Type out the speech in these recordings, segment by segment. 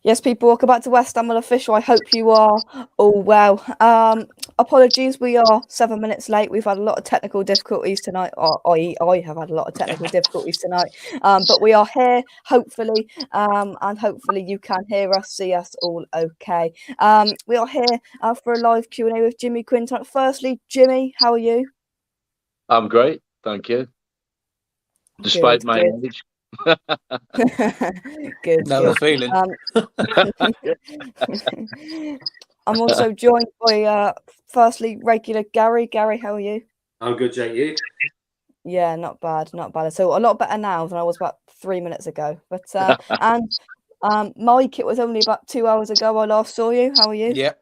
Yes, people, welcome back to West Ham Official. I hope you are all well. Apologies, we are 7 minutes late. We've had a lot of technical difficulties tonight, or I have had a lot of technical difficulties tonight. But we are here, hopefully, and hopefully you can hear us, see us all okay. We are here for a live Q&A with Jimmy Quinn tonight. Firstly, Jimmy, how are you? I'm great, thank you. Despite my age. Good. Know the feeling. I'm also joined by firstly regular Gary. Gary, how are you? I'm good, Jake. You? Yeah, not bad, not bad. So a lot better now than I was about 3 minutes ago. But and Mike, it was only about 2 hours ago I last saw you. How are you?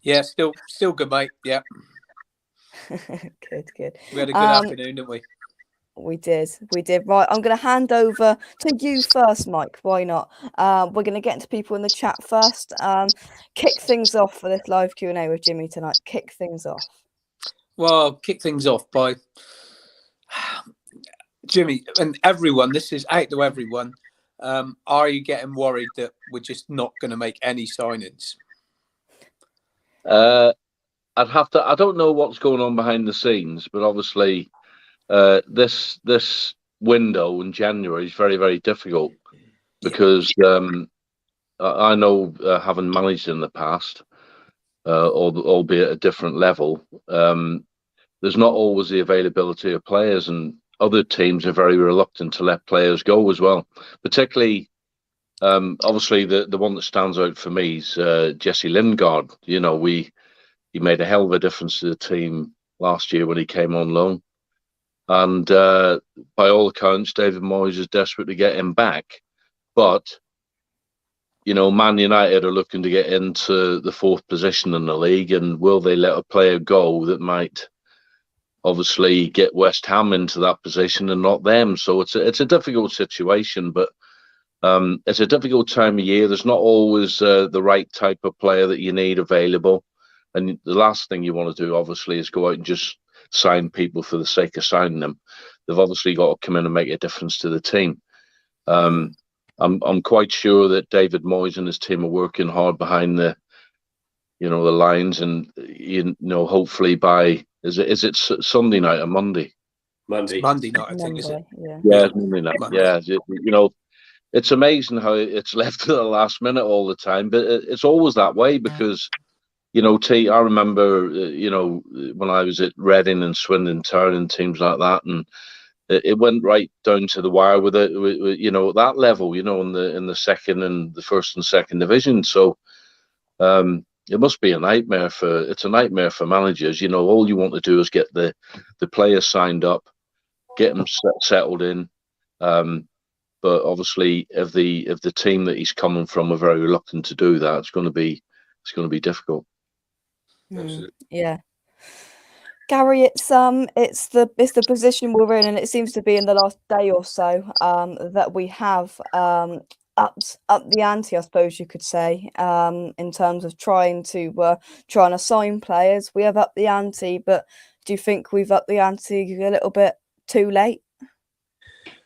Yeah, still good, mate. Yeah. Good. We had a good afternoon, didn't we? We did. Right, I'm going to hand over to you first, Mike. Why not? We're going to get into people in the chat first. Kick things off for this live Q&A with Jimmy tonight. Kick things off. Well, kick things off by Jimmy and everyone. This is out to everyone. Are you getting worried that we're just not going to make any signings? I'd have to. I don't know what's going on behind the scenes, but obviously, this window in January is very, very difficult because I know, having managed in the past, albeit at a different level, there's not always the availability of players, and other teams are very reluctant to let players go as well. Particularly, obviously, the one that stands out for me is Jesse Lingard. You know, he made a hell of a difference to the team last year when he came on loan. And by all accounts, David Moyes is desperate to get him back. But, you know, Man United are looking to get into the fourth position in the league. And will they let a player go that might obviously get West Ham into that position and not them? So it's a difficult situation, but it's a difficult time of year. There's not always the right type of player that you need available. And the last thing you want to do, obviously, is go out and just sign people for the sake of signing them. They've obviously got to come in and make a difference to the team. I'm quite sure that David Moyes and his team are working hard behind the lines, and hopefully by is it Sunday night or Monday? Monday night, I think, is it? Yeah, Monday night. Monday. Yeah, it's amazing how it's left to the last minute all the time, but it's always that way because. I remember, when I was at Reading and Swindon Town and teams like that, and it went right down to the wire with it, at that level, in the second and the first and second division. So it must be a nightmare it's a nightmare for managers. All you want to do is get the players signed up, get them settled in. But obviously, if the team that he's coming from are very reluctant to do that, it's going to be difficult. Yeah, Gary, it's the position we're in, and it seems to be in the last day or so that we have upped the ante, I suppose you could say, in terms of trying to assign players. We have upped the ante, but do you think we've upped the ante a little bit too late?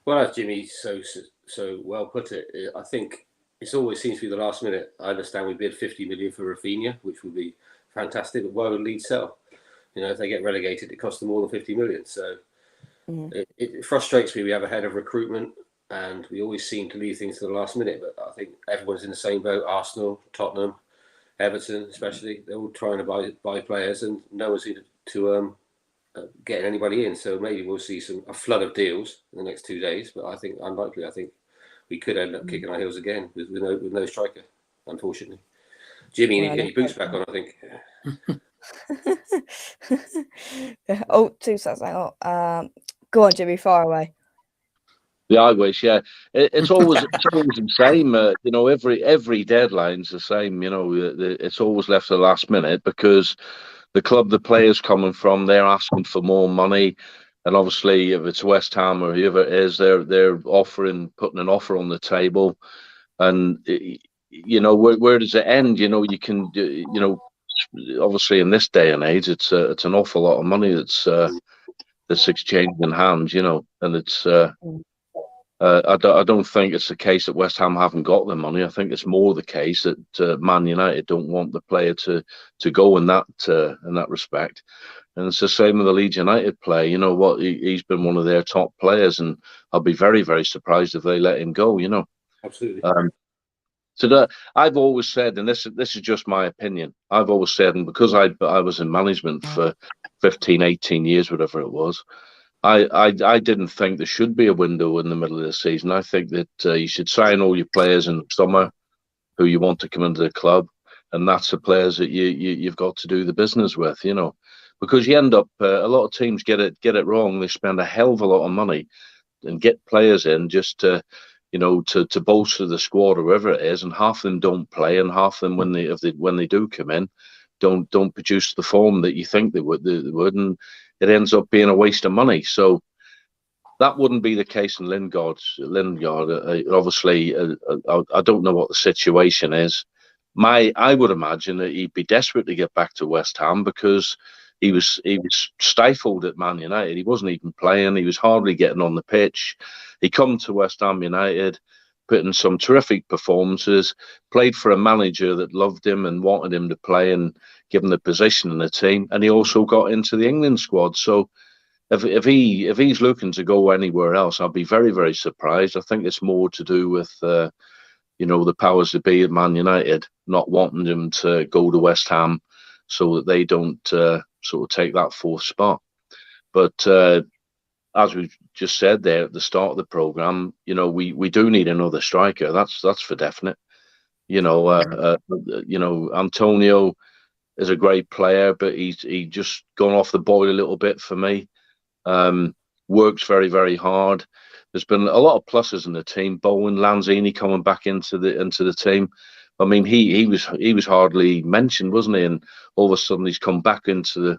Well, as Jimmy so well put it, I think it always seems to be the last minute. I understand we bid 50 million for Rafinha, which would be fantastic, but why would Leeds sell? If they get relegated, it costs them more than 50 million. So it frustrates me. We have a head of recruitment, and we always seem to leave things to the last minute. But I think everyone's in the same boat. Arsenal, Tottenham, Everton, especially, they're all trying to buy players, and no one's to get anybody in. So maybe we'll see a flood of deals in the next 2 days. But I think unlikely. I think we could end up kicking our heels again with no striker, unfortunately. Jimmy, you need to get your boots back on, I think. Oh, 2 seconds. Go on, Jimmy, far away. Yeah, I wish. Yeah, it's always the same. Every deadline's the same. It's always left to the last minute because the club the players coming from, they're asking for more money, and obviously if it's West Ham or whoever it is, they're putting an offer on the table, and where does it end? You can obviously in this day and age, it's an awful lot of money that's exchanged in hands, and it's I don't think it's the case that West Ham haven't got the money. I think it's more the case that Man United don't want the player to go in that respect. And it's the same with the Leeds United player. You know what? He's been one of their top players, and I'll be very, very surprised if they let him go. You know. Absolutely. So I've always said, and this is just my opinion, I've always said, and because I was in management for 15, 18 years, whatever it was, I didn't think there should be a window in the middle of the season. I think that you should sign all your players in summer who you want to come into the club, and that's the players that you've got to do the business with, you know, because you end up a lot of teams get it wrong. They spend a hell of a lot of money and get players in just to, you know, to bolster the squad or whatever it is, and half of them don't play, and half of them when they do come in, don't produce the form that you think they would, and it ends up being a waste of money. So that wouldn't be the case in Lingard. Obviously, I don't know what the situation is. I would imagine that he'd be desperate to get back to West Ham because he was stifled at Man United. He wasn't even playing. He was hardly getting on the pitch. He come to West Ham United, put in some terrific performances, played for a manager that loved him and wanted him to play and give him the position in the team. And he also got into the England squad. So if he's looking to go anywhere else, I'll be very, very surprised. I think it's more to do with you know, the powers that be at Man United not wanting him to go to West Ham so that they don't sort of take that fourth spot. But as we just said there at the start of the programme, you know, we do need another striker. That's for definite. You know, Antonio is a great player, but he just gone off the boil a little bit for me. Works very, very hard. There's been a lot of pluses in the team. Bowen, Lanzini coming back into the team. I mean, he was hardly mentioned, wasn't he? And all of a sudden he's come back into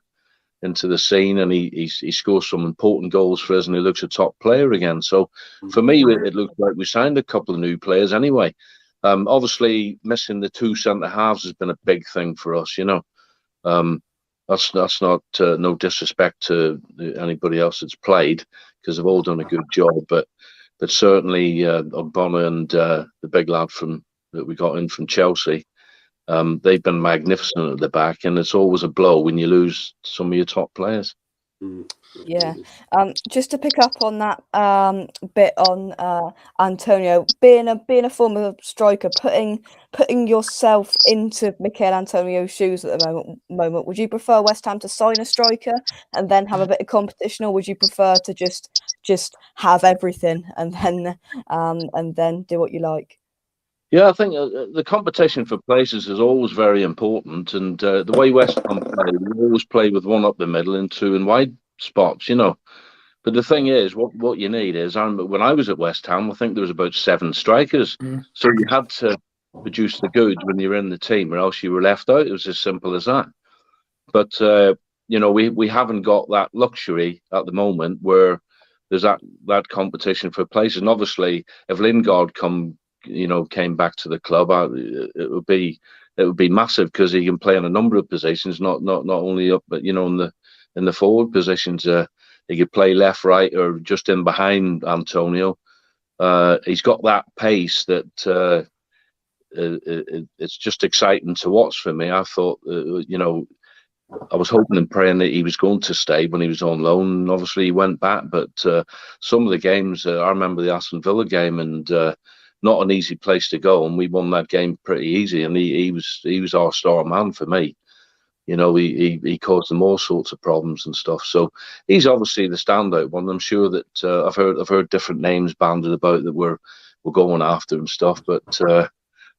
the scene, and he scores some important goals for us, and he looks a top player again. So for me, it looks like we signed a couple of new players anyway. Obviously, missing the two centre halves has been a big thing for us. You know, that's not no disrespect to anybody else that's played, because they've all done a good job. But certainly Ogbonna and the big lad that we got in from Chelsea, they've been magnificent at the back, and it's always a blow when you lose some of your top players. Yeah. Just to pick up on that bit on Antonio being a former striker, putting yourself into Mikel Antonio's shoes at the moment, would you prefer West Ham to sign a striker and then have a bit of competition, or would you prefer to just have everything and then do what you like? Yeah, I think the competition for places is always very important, and the way West Ham play, we always play with one up the middle and two in wide spots, you know. But the thing is, what you need is, when I was at West Ham, I think there was about 7 strikers, so you had to produce the goods when you were in the team, or else you were left out. It was as simple as that. But you know, we haven't got that luxury at the moment where there's that competition for places. And obviously, if Lingard came back to the club, it would be massive, because he can play in a number of positions, not only up, but you know, in the forward positions. He could play left, right, or just in behind Antonio. He's got that pace that it's just exciting to watch for me. I thought, you know, I was hoping and praying that he was going to stay when he was on loan, and obviously he went back. But some of the games, I remember the Aston Villa game, and not an easy place to go, and we won that game pretty easy. And he was our star man for me. You know, he caused them all sorts of problems and stuff. So he's obviously the standout one. I'm sure that I've heard different names banded about that we're going after and stuff. But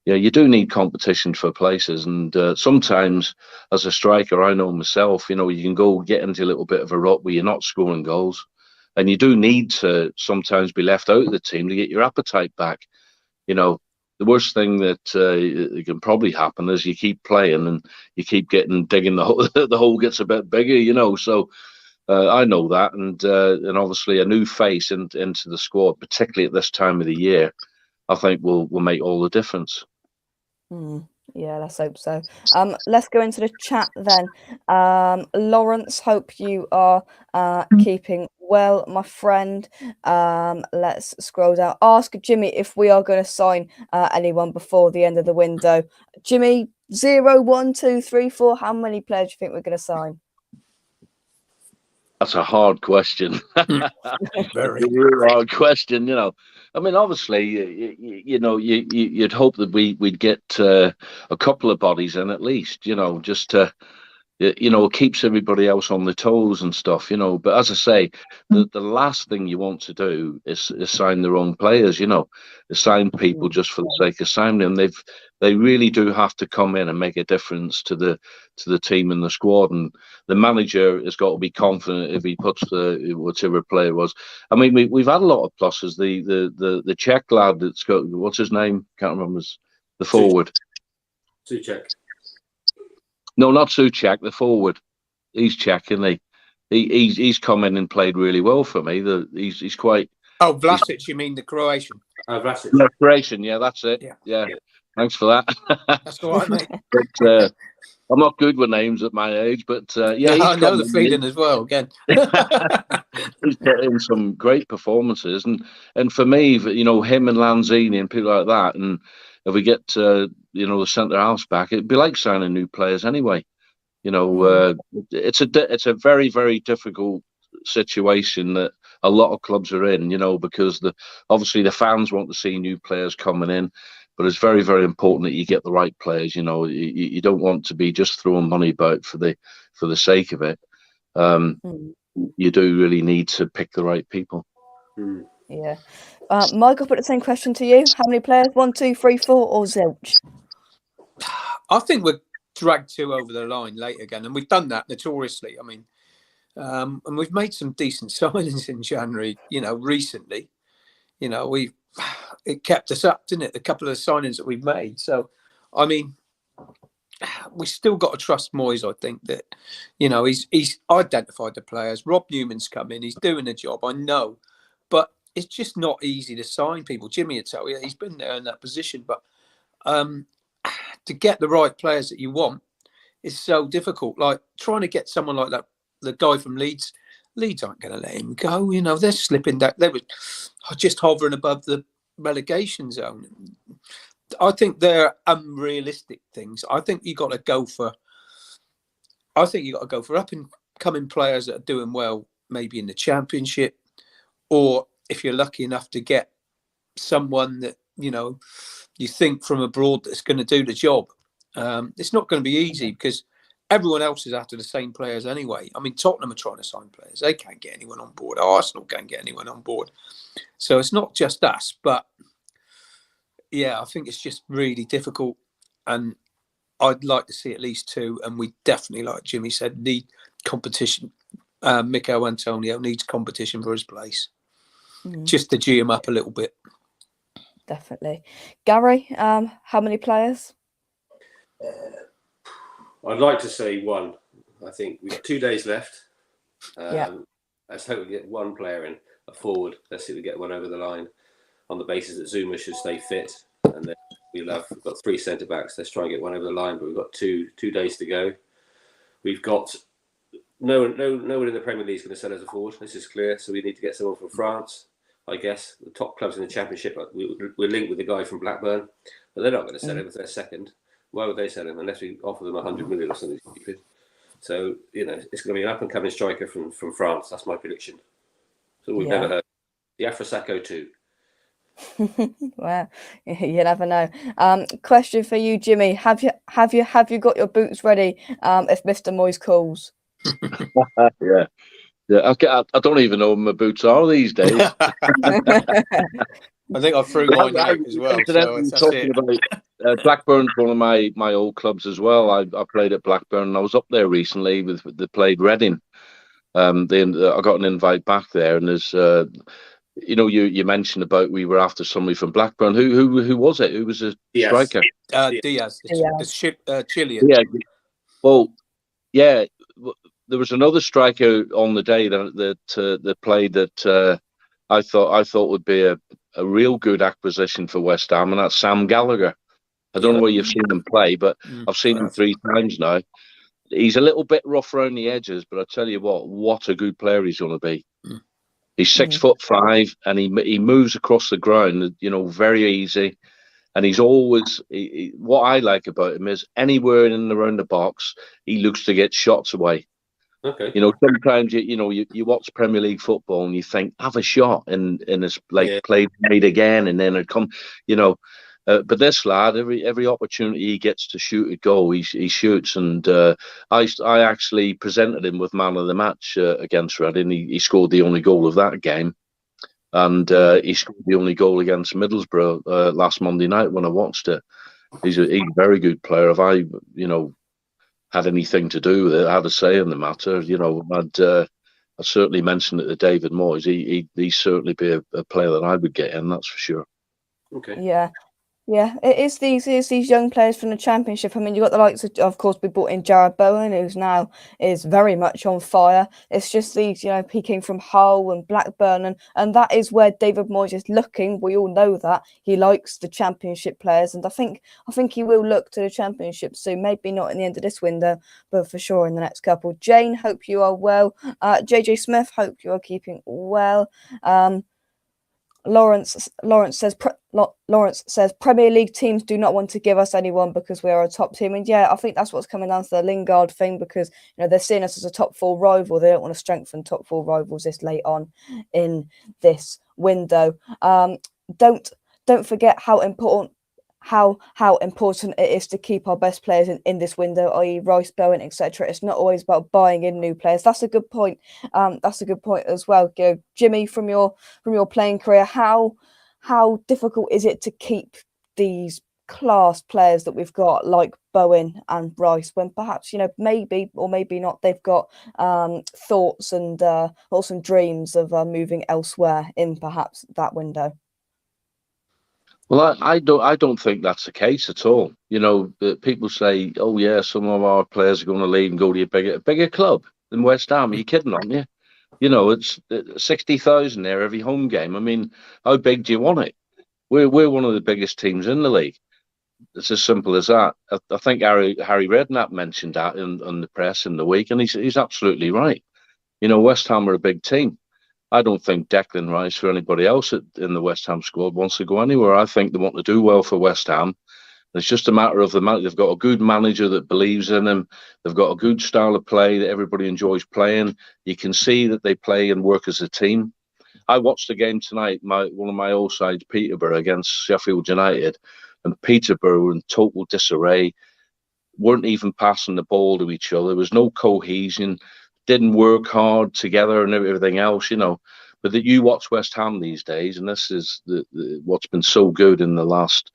yeah, you do need competition for places, and sometimes as a striker, I know myself, you know, you can go get into a little bit of a rut where you're not scoring goals, and you do need to sometimes be left out of the team to get your appetite back. You know, the worst thing that can probably happen is you keep playing and you keep digging the hole. The hole gets a bit bigger, you know. So I know that, and obviously a new face into the squad, particularly at this time of the year, I think will make all the difference. Yeah, let's hope so. Let's go into the chat then. Lawrence, hope you are keeping well, my friend. Let's scroll down. Ask Jimmy if we are going to sign anyone before the end of the window. Jimmy, 0, 1, 2, 3, 4. How many players do you think we're going to sign? That's a hard question. Very. A real hard question. I mean, obviously, you'd hope that we'd get a couple of bodies in at least. Just to. It keeps everybody else on the toes and stuff. But as I say, the last thing you want to do is sign the wrong players. Sign people just for the sake of signing them. They really do have to come in and make a difference to the team and the squad. And the manager has got to be confident if he puts whichever player it was. I mean, we've had a lot of pluses. The Czech lad that's got, what's his name? Can't remember. The forward. Suchek. No, not Suchek, the forward. He's Czech, isn't he? He's come in and played really well for me. He's quite. Oh, Vlasic, you mean the Croatian? Vlasic. No, Croatian, yeah, that's it. Yeah. Thanks for that. That's all right, mate. But I'm not good with names at my age, but yeah, I know the feeling as well. Again, he's put in some great performances, and for me, him and Lanzini and people like that, and if we get the centre halves back, it'd be like signing new players anyway. It's a very, very difficult situation that a lot of clubs are in. Because obviously the fans want to see new players coming in, but it's very, very important that you get the right players. You don't want to be just throwing money about for the sake of it. You do really need to pick the right people. Yeah. Mike, I'll put the same question to you. How many players? 1, 2, 3, 4, or zilch? I think we're dragged 2 over the line late again, and we've done that notoriously. I mean, and we've made some decent signings in January. Recently, it kept us up, didn't it? The couple of signings that we've made. So, I mean, we still got to trust Moyes. I think that, he's identified the players. Rob Newman's come in. He's doing the job. I know, but it's just not easy to sign people. Jimmy would tell you he's been there in that position, but to get the right players that you want is so difficult. Like trying to get someone like that, the guy from Leeds. Leeds aren't going to let him go. They're slipping down. They were just hovering above the relegation zone. I think they're unrealistic things. I think you got to go for up and coming players that are doing well, maybe in the Championship, or if you're lucky enough to get someone that you think from abroad that's going to do the job. It's not going to be easy because everyone else is after the same players anyway. I mean, Tottenham are trying to sign players. They can't get anyone on board. Arsenal can't get anyone on board. So it's not just us, but yeah, I think it's just really difficult. And I'd like to see at least 2. And we definitely, like Jimmy said, need competition. Mikel Antonio needs competition for his place. Just to G him up a little bit. Definitely. Gary, how many players? I'd like to say 1. I think we've got 2 days left. Let's hope we get 1 player in, a forward. Let's see if we get one over the line on the basis that Zuma should stay fit. And then we've got 3 centre backs. Let's try and get one over the line, but we've got two days to go. We've got no one in the Premier League is going to sell as a forward. This is clear. So we need to get someone from France. I guess the top clubs in the Championship, we're linked with a guy from Blackburn, but they're not going to sell him if they're second. Why would they sell him unless we offer them 100 million or something stupid? So it's going to be an up and coming striker from France. That's my prediction. So we've never heard. The Afrosako too. Well, you never know. Question for you, Jimmy: Have you got your boots ready if Mr. Moyes calls? Yeah. I don't even know what my boots are these days. I think I threw mine out as well. So talking about Blackburn's one of my old clubs as well. I played at Blackburn, and I was up there recently they played Reading. I got an invite back there, and there's you mentioned about we were after somebody from Blackburn. Who was it? Who was a striker? Diaz. Chilean. Yeah. Well, yeah. There was another striker on the day that played that I thought would be a real good acquisition for West Ham, and that's Sam Gallagher. I don't know where you've seen him play, but I've seen him 3 times now. He's a little bit rough around the edges, but I tell you what a good player he's going to be. He's 6'5", and he moves across the ground, very easy. And he's always, what I like about him is anywhere in and around the box, he looks to get shots away. Okay. Sometimes you watch Premier League football and you think, have a shot, and it's like played again, and then it come, but this lad, every opportunity he gets to shoot a goal, he shoots. And I actually presented him with man of the match against Reading. He scored the only goal of that game, and he scored the only goal against Middlesbrough last Monday night when I watched it. He's a very good player. If I had anything to do with it, had a say in the matter, I'd certainly mention it to David Moyes. He'd certainly be a player that I would get in, that's for sure. Okay. Yeah, it is these young players from the Championship. I mean, you've got the likes of course, we brought in Jared Bowen, who's now is very much on fire. It's just these, he came from Hull and Blackburn, and that is where David Moyes is looking. We all know that he likes the Championship players, and I think he will look to the Championship soon. Maybe not in the end of this window, but for sure in the next couple. Jane, hope you are well. JJ Smith, hope you are keeping well. Lawrence says Premier League teams do not want to give us anyone because we are a top team, and I think that's what's coming down to the Lingard thing, because they're seeing us as a top 4 rival. They don't want to strengthen top 4 rivals this late on in this window. Don't forget how important it is to keep our best players in this window, i.e. Rice, Bowen, etc. It's not always about buying in new players. That's a good point. That's a good point as well. Jimmy, from your playing career, how difficult is it to keep these class players that we've got, like Bowen and Rice, when perhaps maybe or maybe not they've got thoughts and dreams of moving elsewhere in perhaps that window? Well, I don't think that's the case at all. People say, "Oh yeah, some of our players are going to leave and go to a bigger club than West Ham." Are you kidding, aren't you? It's 60,000 there every home game. I mean, how big do you want it? We're one of the biggest teams in the league. It's as simple as that. I think Harry Redknapp mentioned that in the press in the week, and he's absolutely right. West Ham are a big team. I don't think Declan Rice or anybody else in the West Ham squad wants to go anywhere. I think they want to do well for West Ham. It's just a matter of they've got a good manager that believes in them. They've got a good style of play that everybody enjoys playing. You can see that they play and work as a team. I watched the game tonight, one of my old sides, Peterborough, against Sheffield United, and Peterborough were in total disarray, weren't even passing the ball to each other. There was no cohesion. Didn't work hard together and everything else, But that you watch West Ham these days, and this is what's been so good in the last,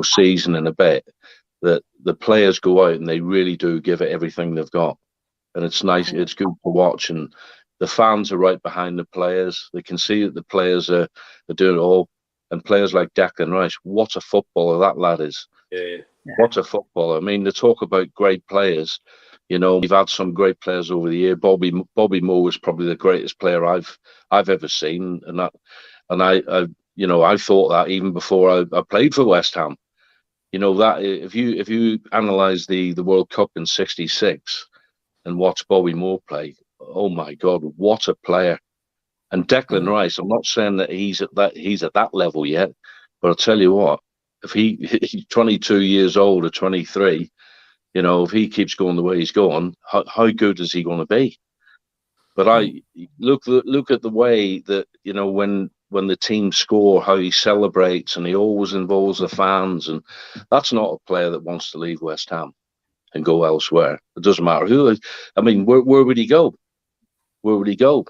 season and a bit, that the players go out and they really do give it everything they've got, and it's nice. It's good to watch, and the fans are right behind the players. They can see that the players are doing it all, and players like Declan Rice, what a footballer that lad is! Yeah. What a footballer! I mean, they talk about great players. We've had some great players over the year. Bobby Moore is probably the greatest player I've ever seen, and I thought that even before I played for West Ham. That if you analyse the World Cup in '66 and watch Bobby Moore play, oh my God, what a player! And Declan Rice, I'm not saying that he's at that level yet, but I'll tell you what, if he's 22 years old or 23. If he keeps going the way he's going, how good is he going to be? But I look at the way that when the team score, how he celebrates, and he always involves the fans, and that's not a player that wants to leave West Ham and go elsewhere. It doesn't matter who. I mean, where would he go? Where would he go?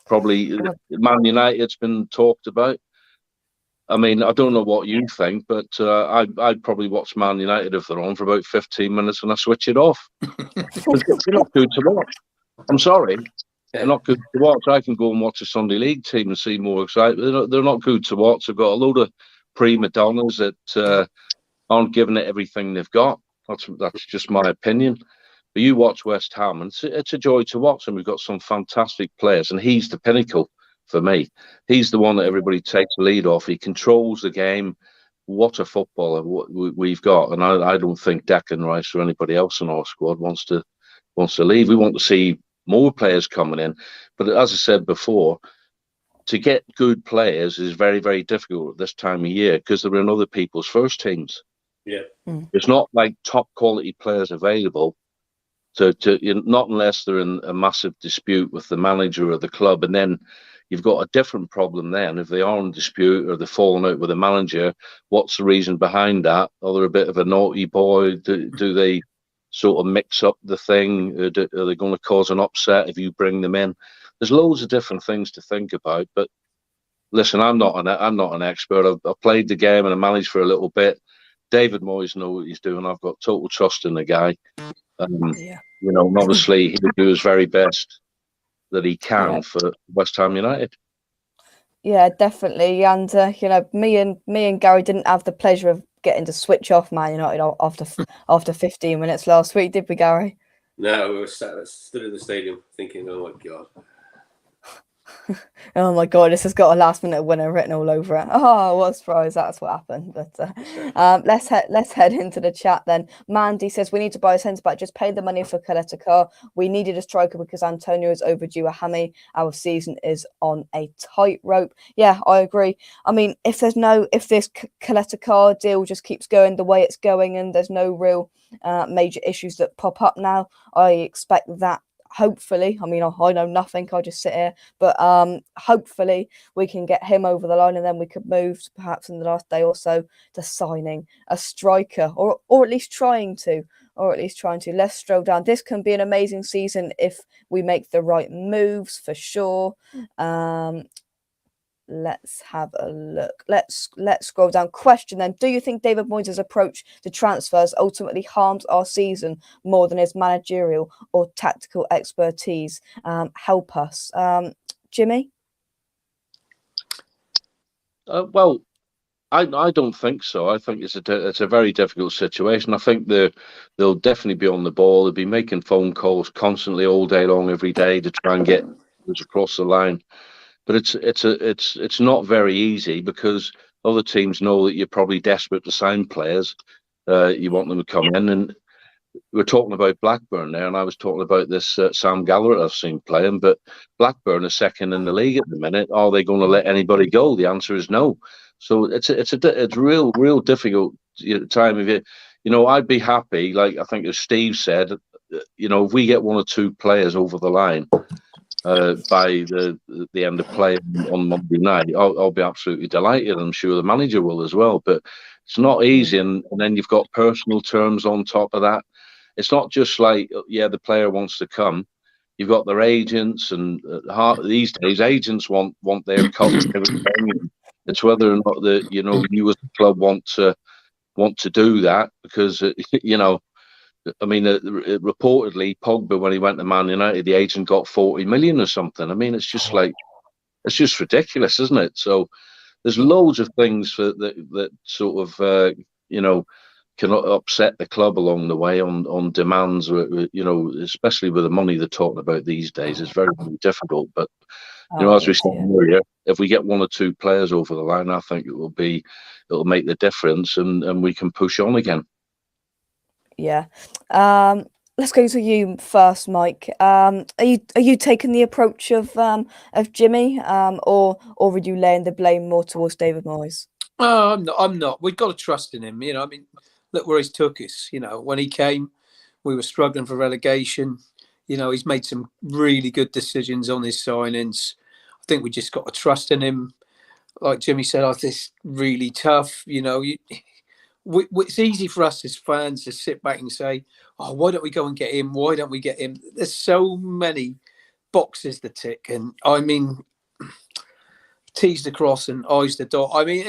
Probably Man United's been talked about. I mean, I don't know what you think, but I'd probably watch Man United if they're on for about 15 minutes and I switch it off. They're not good to watch. I'm sorry. They're not good to watch. I can go and watch a Sunday League team and see more excitement. They're not good to watch. They've got a load of prima donnas that aren't giving it everything they've got. That's just my opinion. But you watch West Ham, and it's a joy to watch, and we've got some fantastic players, and he's the pinnacle for me. He's the one that everybody takes the lead off. He controls the game. what a footballer we've got, and I don't think Declan Rice or anybody else in our squad wants to leave. We want to see more players coming in, but as I said before, to get good players is very, very difficult at this time of year because they're in other people's first teams. Yeah. It's not like top quality players available not unless they're in a massive dispute with the manager or the club, and then you've got a different problem then. If they are in dispute or they're falling out with the manager, what's the reason behind that? Are they a bit of a naughty boy? Do they sort of mix up the thing? Are they going to cause an upset if you bring them in? There's loads of different things to think about. But listen, I'm not an expert. I've played the game and I managed for a little bit. David Moyes knows what he's doing. I've got total trust in the guy. You know, and obviously he'll do his very best that he can for West Ham United. Yeah, definitely. And you know, me and Gary didn't have the pleasure of getting to switch off Man United after 15 minutes last week, did we, Gary? No, we were stood in the stadium thinking, "Oh my God." Oh my God, this has got a last minute winner written all over it. Oh, what a surprise, that's what happened. But let's head into the chat then. Mandy says we need to buy a centre back, just pay the money for Kaleta. We needed a striker because Antonio is overdue a hammy. Our season is on a tightrope. Yeah, I agree. I mean, if this Kaleta deal just keeps going the way it's going and there's no real major issues that pop up now, I expect that hopefully, I mean, I know nothing, I just sit here, but hopefully we can get him over the line and then we could move perhaps in the last day or so to signing a striker or at least trying to. Let's stroll down. This can be an amazing season if we make the right moves for sure. Let's have a look. Let's scroll down. Question then. Do you think David Moyes' approach to transfers ultimately harms our season more than his managerial or tactical expertise? Help us. Jimmy? Well, I don't think so. I think it's a very difficult situation. I think they'll definitely be on the ball. They'll be making phone calls constantly all day long, every day to try and get us across the line. But it's not very easy because other teams know that you're probably desperate to sign players. You want them to come in, and we're talking about Blackburn there, and I was talking about this Sam Gallagher I've seen playing. But Blackburn is second in the league at the minute. Are they going to let anybody go? The answer is no. So it's real difficult time of year. You know, I'd be happy, like I think as Steve said, you know, if we get one or two players over the line by the end of play on Monday night, I'll be absolutely delighted. I'm sure the manager will as well. But it's not easy, and then you've got personal terms on top of that. It's not just like, yeah, the player wants to come. You've got their agents, and these days agents want their cut and everything. It's whether or not you as a club want to do that, because you know. I mean, reportedly, Pogba, when he went to Man United, the agent got 40 million or something. I mean, it's just ridiculous, isn't it? So there's loads of things that sort of, can upset the club along the way on demands, especially with the money they're talking about these days. It's very, very difficult. But, as we said earlier, if we get one or two players over the line, I think it'll make the difference and we can push on again. Yeah. Let's go to you first, Mike. Are you taking the approach of Jimmy, or are you laying the blame more towards David Moyes? I'm not. We've got to trust in him. I mean, look where he's took us. When he came, we were struggling for relegation. He's made some really good decisions on his signings. I think we just got to trust in him. Like Jimmy said, it's really tough. It's easy for us as fans to sit back and say, "Oh, why don't we go and get him? Why don't we get him?" There's so many boxes to tick, and I mean, T's the cross and I's the dot. I mean,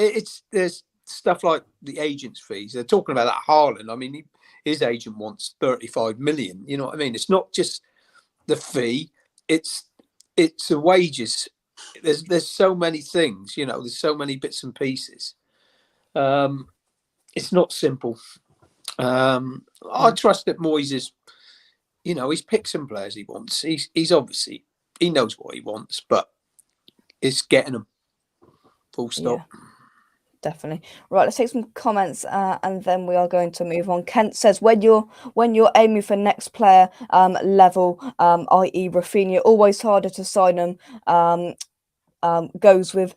there's stuff like the agent's fees. They're talking about that Haaland. I mean, his agent wants 35 million. You know what I mean? It's not just the fee; it's the wages. There's so many things. There's so many bits and pieces. It's not simple. I trust that Moyes is, he's picked some players he wants. He's obviously, he knows what he wants, but it's getting them. Full stop. Definitely. Right, let's take some comments and then we are going to move on. Kent says, when you're aiming for next player level, i.e. Rafinha, always harder to sign them. Goes with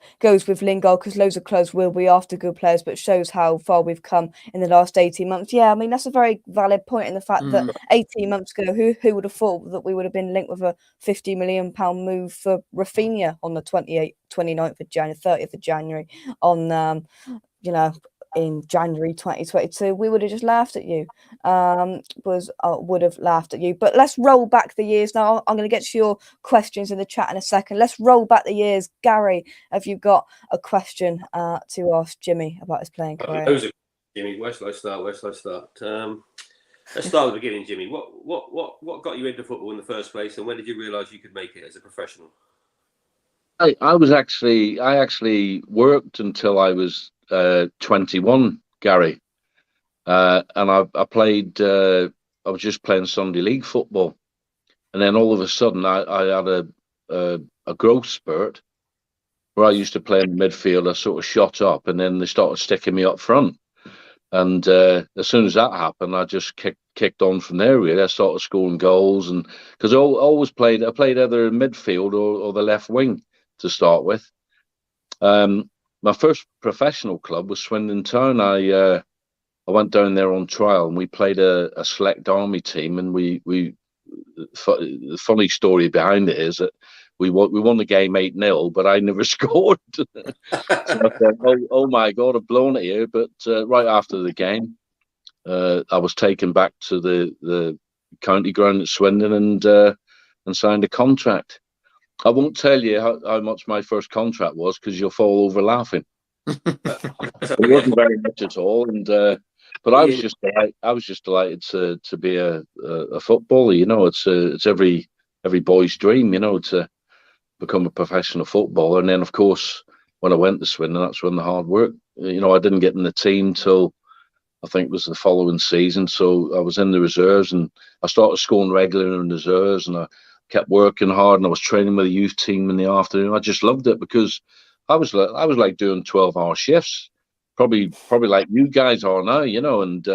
Lingard, because loads of clubs will be after good players, but shows how far we've come in the last 18 months. Yeah, I mean, that's a very valid point, in the fact that 18 months ago, who would have thought that we would have been linked with a £50 million move for Rafinha on the 29th of January, 30th of January, on in January 2022. We would have just laughed at you. Would have laughed at you. But let's roll back the years now. I'm going to get to your questions in the chat in a second. Let's roll back the years. Gary, have you got a question to ask Jimmy about his playing career? Jimmy, where shall I start? Let's start with the beginning, Jimmy. What got you into football in the first place, and when did you realise you could make it as a professional? I actually worked until I was 21, Gary, and I played. I was just playing Sunday league football, and then all of a sudden I had a growth spurt where I used to play in midfield. I sort of shot up, and then they started sticking me up front. And as soon as that happened, I just kicked on from there. Really, I started scoring goals, and because I always played either in midfield or the left wing to start with. My first professional club was Swindon Town. I went down there on trial, and we played a select army team. And the funny story behind it is that we won the game 8-0, but I never scored. So I said, oh my God, I've blown it here. But right after the game, I was taken back to the county ground at Swindon and signed a contract. I won't tell you how much my first contract was, because you'll fall over laughing. It wasn't very much at all, and but I was just delighted to be a footballer. You know, it's every boy's dream, you know, to become a professional footballer. And then, of course, when I went to Swindon, that's when the hard work. You know, I didn't get in the team till I think it was the following season. So I was in the reserves, and I started scoring regularly in the reserves, and I kept working hard, and I was training with the youth team in the afternoon. I just loved it, because I was like doing 12-hour shifts, probably like you guys are now, you know. And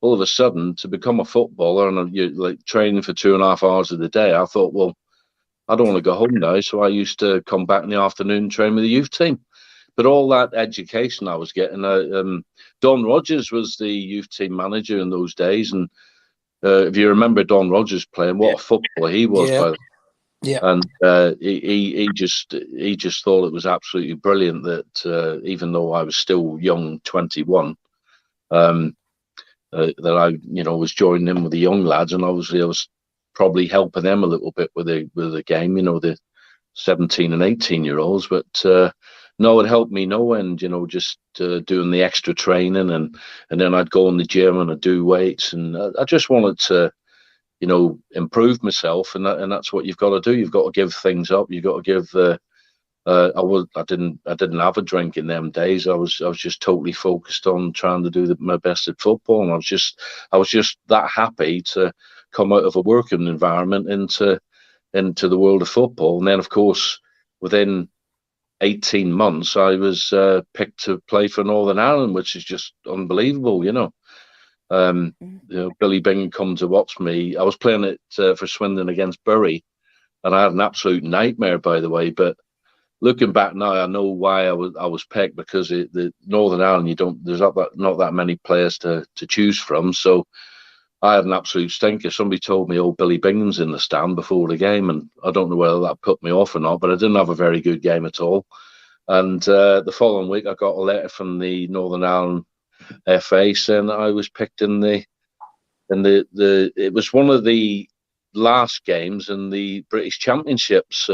all of a sudden, to become a footballer and you're like training for 2.5 hours of the day, I thought, well, I don't want to go home now. So I used to come back in the afternoon and train with the youth team. But all that education I was getting, Don Rogers was the youth team manager in those days, and if you remember Don Rogers playing, what a footballer he was! Yeah. And he just thought it was absolutely brilliant that even though I was still young, 21, that I was joining in with the young lads, and obviously I was probably helping them a little bit with the game, you know, the 17 and 18-year-olds. But no, it helped me no end, you know, just doing the extra training, and then I'd go in the gym and I'd do weights, and I just wanted to, you know, improve myself, and that's what you've got to do. You've got to give things up. You've got to give. I didn't have a drink in them days. I was just totally focused on trying to do my best at football, and I was just that happy to come out of a working environment into the world of football. And then, of course, within 18 months, I was picked to play for Northern Ireland, which is just unbelievable, you know. Billy Bingham come to watch me. I was playing it for Swindon against Bury, and I had an absolute nightmare, by the way. But looking back now, I know why I was picked, because the Northern Ireland, there's not that many players to choose from. So I had an absolute stinker. Somebody told me, Billy Bingham's in the stand before the game, and I don't know whether that put me off or not, but I didn't have a very good game at all. And the following week, I got a letter from the Northern Ireland FA saying that I was picked in the it was one of the last games in the British Championships.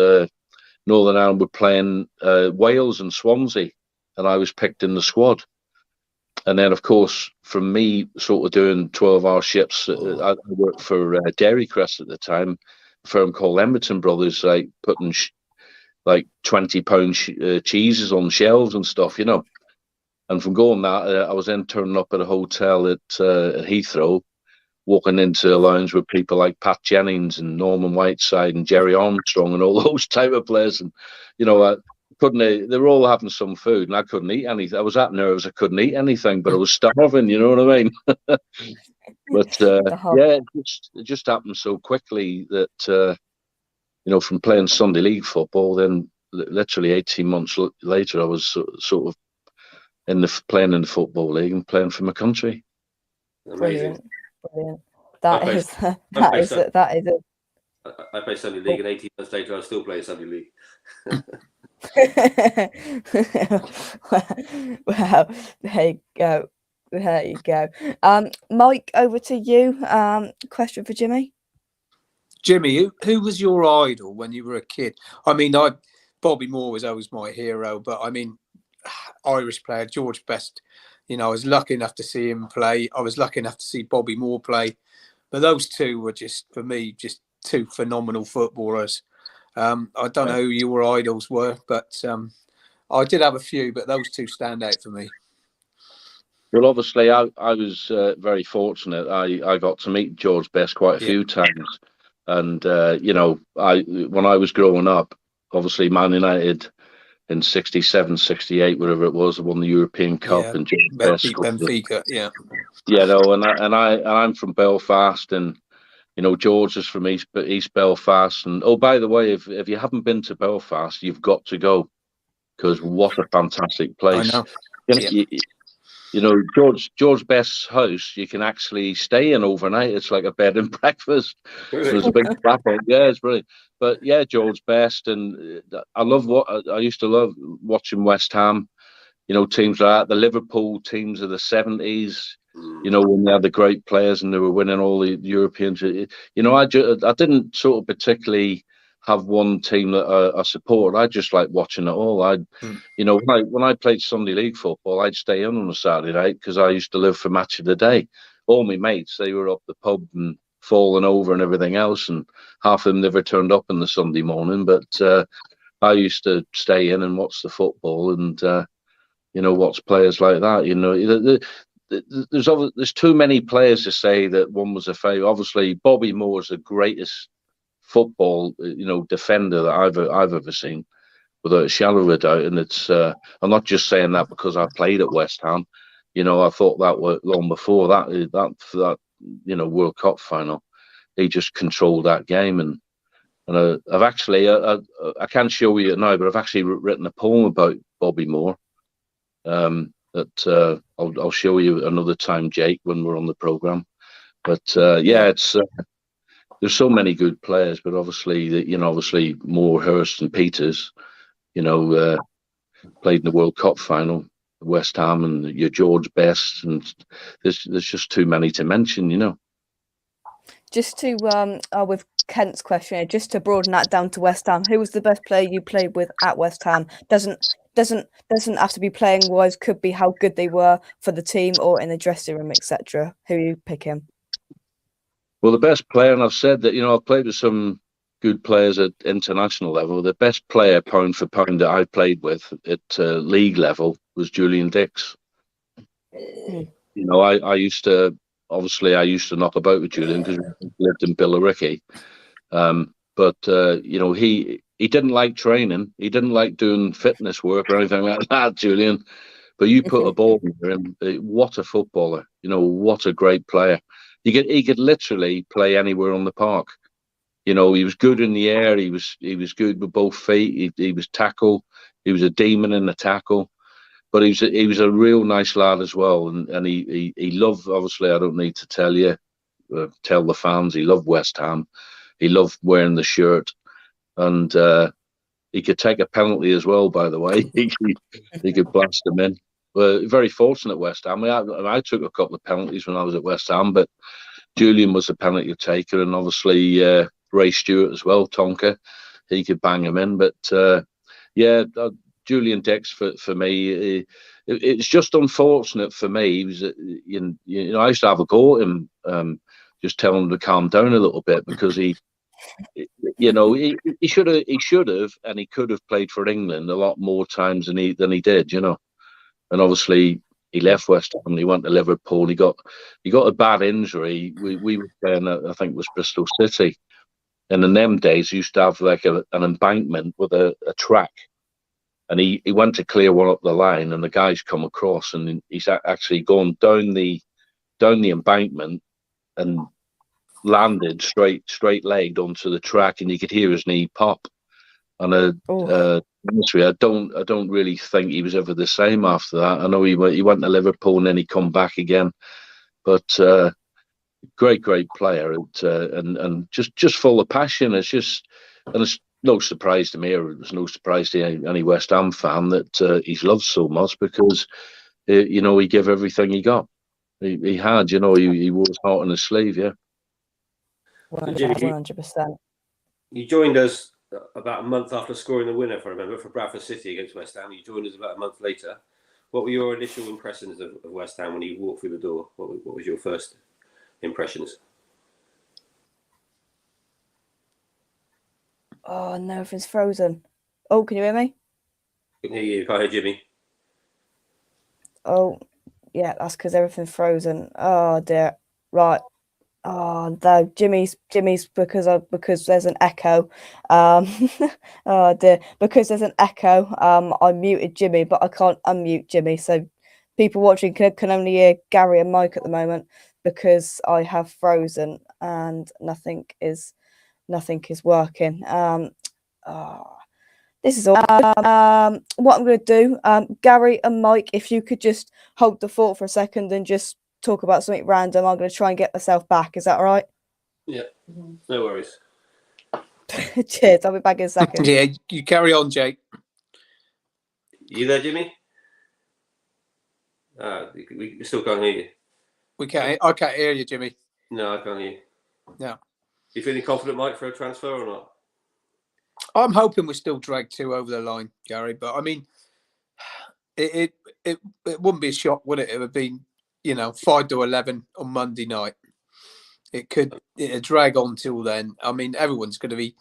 Northern Ireland were playing Wales and Swansea, and I was picked in the squad. And then, of course, from me sort of doing 12-hour shifts, I worked for Dairycrest at the time, a firm called Emberton Brothers, like putting like 20-pound cheeses on shelves and stuff, you know. And from going that, I was then turning up at a hotel at Heathrow, walking into a lounge with people like Pat Jennings and Norman Whiteside and Jerry Armstrong and all those type of players. And, you know, couldn't. They were all having some food, and I couldn't eat anything. I was that nervous I couldn't eat anything, but I was starving. You know what I mean? But yeah, it just happened so quickly that from playing Sunday League football, then literally 18 months later, I was sort of playing in the Football League and playing for my country. Amazing. Brilliant. That is it. I play Sunday League, and 18 months later, I still play Sunday League. Well, there you go. Mike, over to you. Question for Jimmy. Jimmy, who was your idol when you were a kid? I mean, Bobby Moore was always my hero, but I mean, Irish player George Best. I was lucky enough to see him play. I was lucky enough to see Bobby Moore play, but those two were just, for me, just two phenomenal footballers. I don't know who your idols were, but I did have a few, but those two stand out for me. Well, obviously, I was very fortunate. I got to meet George Best quite a few times. And, when I was growing up, obviously, Man United in 67, 68, whatever it was, won the European Cup. And George Best Benfica, and I'm from Belfast, and George is from East Belfast. And oh, by the way, if you haven't been to Belfast, you've got to go, because what a fantastic place! I know. George Best's house, you can actually stay in overnight. It's like a bed and breakfast. There's a big flap on. Yeah, it's brilliant. But yeah, George Best, and I used to love watching West Ham. Teams like that, the Liverpool teams of the 70s. When they had the great players and they were winning all the Europeans. I didn't sort of particularly have one team that I supported. I just like watching it all. When I played Sunday League football, I'd stay in on a Saturday night because I used to live for Match of the Day. All my mates, they were up the pub and falling over and everything else, and half of them never turned up in the Sunday morning. But I used to stay in and watch the football and watch players like that. There's too many players to say that one was a favourite. Obviously, Bobby Moore is the greatest football, defender that I've ever seen, without a shadow of a doubt. And it's I'm not just saying that because I played at West Ham. I thought that long before that World Cup final, he just controlled that game. And I've actually I can't show you it now, but I've actually written a poem about Bobby Moore. That I'll show you another time, Jake, when we're on the programme. But it's there's so many good players, but obviously Moore, Hurst, and Peters, played in the World Cup final, West Ham, and your George Best, and there's just too many to mention, Just to with Kent's question, just to broaden that down to West Ham, who was the best player you played with at West Ham? Doesn't have to be playing wise. Could be how good they were for the team or in the dressing room, etc. Who you pick him? Well, the best player, and I've said that, I've played with some good players at international level. The best player, pound for pound, that I played with at league level was Julian Dix. I used to knock about with Julian because we lived in Billericay. But he didn't like training. He didn't like doing fitness work or anything like that, Julian. But you put a ball in him, what a footballer! What a great player. He could literally play anywhere on the park. He was good in the air. He was good with both feet. He was tackle. He was a demon in the tackle. But he was a real nice lad as well. And he loved, obviously, I don't need to tell you, tell the fans, he loved West Ham. He loved wearing the shirt. And he could take a penalty as well, by the way. He could blast them in. We're very fortunate at West Ham. I took a couple of penalties when I was at West Ham, but Julian was a penalty taker, and obviously Ray Stewart as well, Tonka. He could bang him in. But Julian Dix for me, it's just unfortunate for me. He was, I used to have a go at him, just telling him to calm down a little bit because he should have, and he could have played for England a lot more times than he did, And obviously, he left West Ham and he went to Liverpool. He got a bad injury. We were playing, I think it was Bristol City. And in them days, you used to have like an embankment with a track. and he went to clear one up the line, and the guy's come across, and he's actually gone down the embankment and landed straight legged onto the track, and you could hear his knee pop. And honestly, I don't really think he was ever the same after that. I know he went to Liverpool and then he come back again, but great player, and just full of passion. It's no surprise to me, or it was no surprise to any West Ham fan that he's loved so much, because he gave everything he got. He had, he wore his heart on his sleeve. Yeah. 100%. You joined us about a month after scoring the winner, if I remember, for Bradford City against West Ham. You joined us about a month later. What were your initial impressions of West Ham when you walked through the door? What was your first impressions? Oh no, everything's frozen. Oh, can you hear me? I can hear you. Hi, Jimmy. Oh, yeah, that's because everything's frozen. Oh dear. Right. Oh no, Jimmy's because there's an echo. Oh dear, because there's an echo. I muted Jimmy, but I can't unmute Jimmy. So people watching can only hear Gary and Mike at the moment because I have frozen and nothing is working. This is all. What I'm going to do, Gary and Mike, if you could just hold the fort for a second and just talk about something random, I'm going to try and get myself back. Is that all right? Yeah, no worries. Cheers. I'll be back in a second. Yeah, you carry on, Jake. You there, Jimmy? We still can't hear you. I can't hear you, Jimmy. No, I can't hear you. No. You feeling confident, Mike, for a transfer or not? I'm hoping we still drag 2 over the line, Gary. But I mean, it wouldn't be a shock, would it? It would be, 5-11 on Monday night. It'd drag on till then. I mean, everyone's going to be,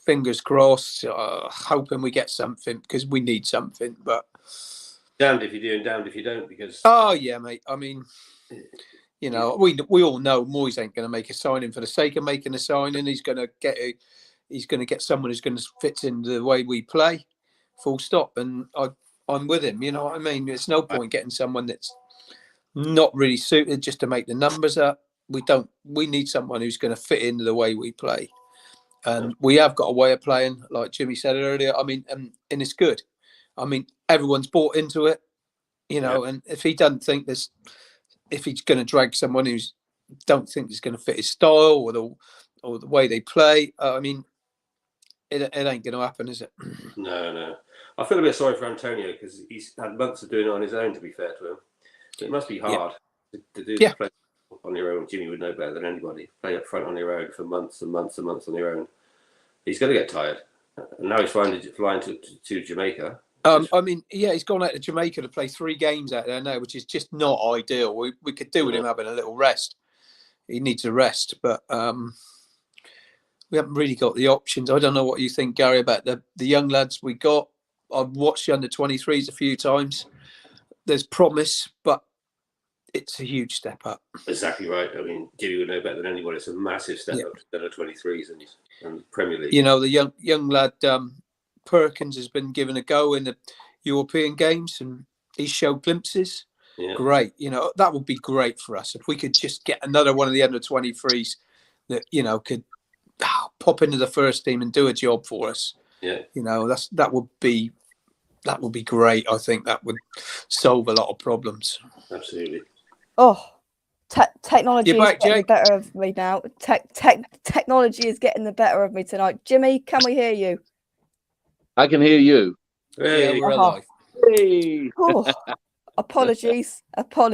fingers crossed, hoping we get something, because we need something. But damned if you do and damned if you don't, because oh yeah, mate. I mean, we all know Moyes ain't going to make a signing for the sake of making a signing. He's going to get someone who's going to fit in the way we play, full stop. And I'm with him. You know what I mean? There's no point getting someone that's not really suited just to make the numbers up. We need someone who's going to fit into the way we play. And we have got a way of playing, like Jimmy said earlier. I mean, and it's good. I mean, everyone's bought into it, and if he doesn't think if he's going to drag someone who's don't think is going to fit his style or the way they play, I mean, it ain't going to happen, is it? No. I feel a bit sorry for Antonio because he's had months of doing it on his own, to be fair to him. It must be hard to do play on your own. Jimmy would know better than anybody. Play up front on your own for months and months and months on your own. He's going to get tired. And now he's flying to Jamaica. I mean, he's gone out to Jamaica to play 3 games out there now, which is just not ideal. We could do with him having a little rest. He needs a rest, but we haven't really got the options. I don't know what you think, Gary, about the young lads we got. I've watched the under-23s a few times. There's promise, but it's a huge step up. Exactly right. I mean, Jimmy would know better than anyone. It's a massive step up to the under-23s and Premier League. The young lad Perkins has been given a go in the European games, and he showed glimpses. Yeah. Great. That would be great for us if we could just get another one of the under-23s that could pop into the first team and do a job for us. Yeah. That would be great. I think that would solve a lot of problems. Absolutely. Oh, technology is back, getting Jake? the better of me now. Technology is getting the better of me tonight. Jimmy, can we hear you? I can hear you. Hey. Yeah, we're alive. Hey. Oh, apologies for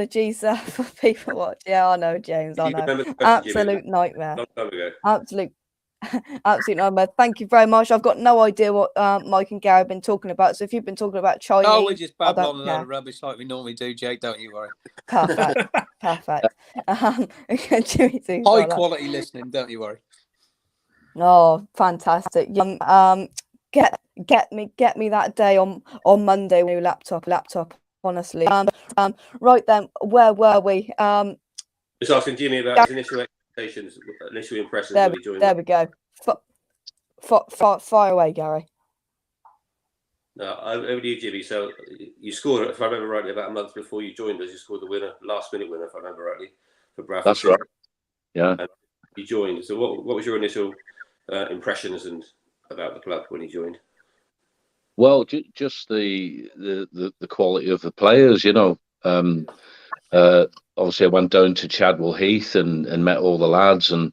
people watching. Yeah, I know, James. I know. Absolute nightmare. Long time ago. Absolute nightmare. Thank you very much. I've got no idea what Mike and Gary have been talking about. So if you've been talking about Chinese, we just babble on another rubbish like we normally do, Jake. Don't you worry. Perfect. Jimmy too. High quality listening. Don't you worry. Oh, fantastic. Get me that day on Monday, new laptop. Honestly. Right then, where were we? Just asking Jimmy about his initial expectations, initial impressions. There we go. Fire away, Gary. No, over to you, Jimmy. So you scored, if I remember rightly, about a month before you joined us. You scored the winner, last-minute winner, if I remember rightly, for Bradford. That's right. Yeah. And you joined. So what was your initial impressions and about the club when you joined? Well, just the quality of the players, obviously I went down to Chadwell Heath and met all the lads, and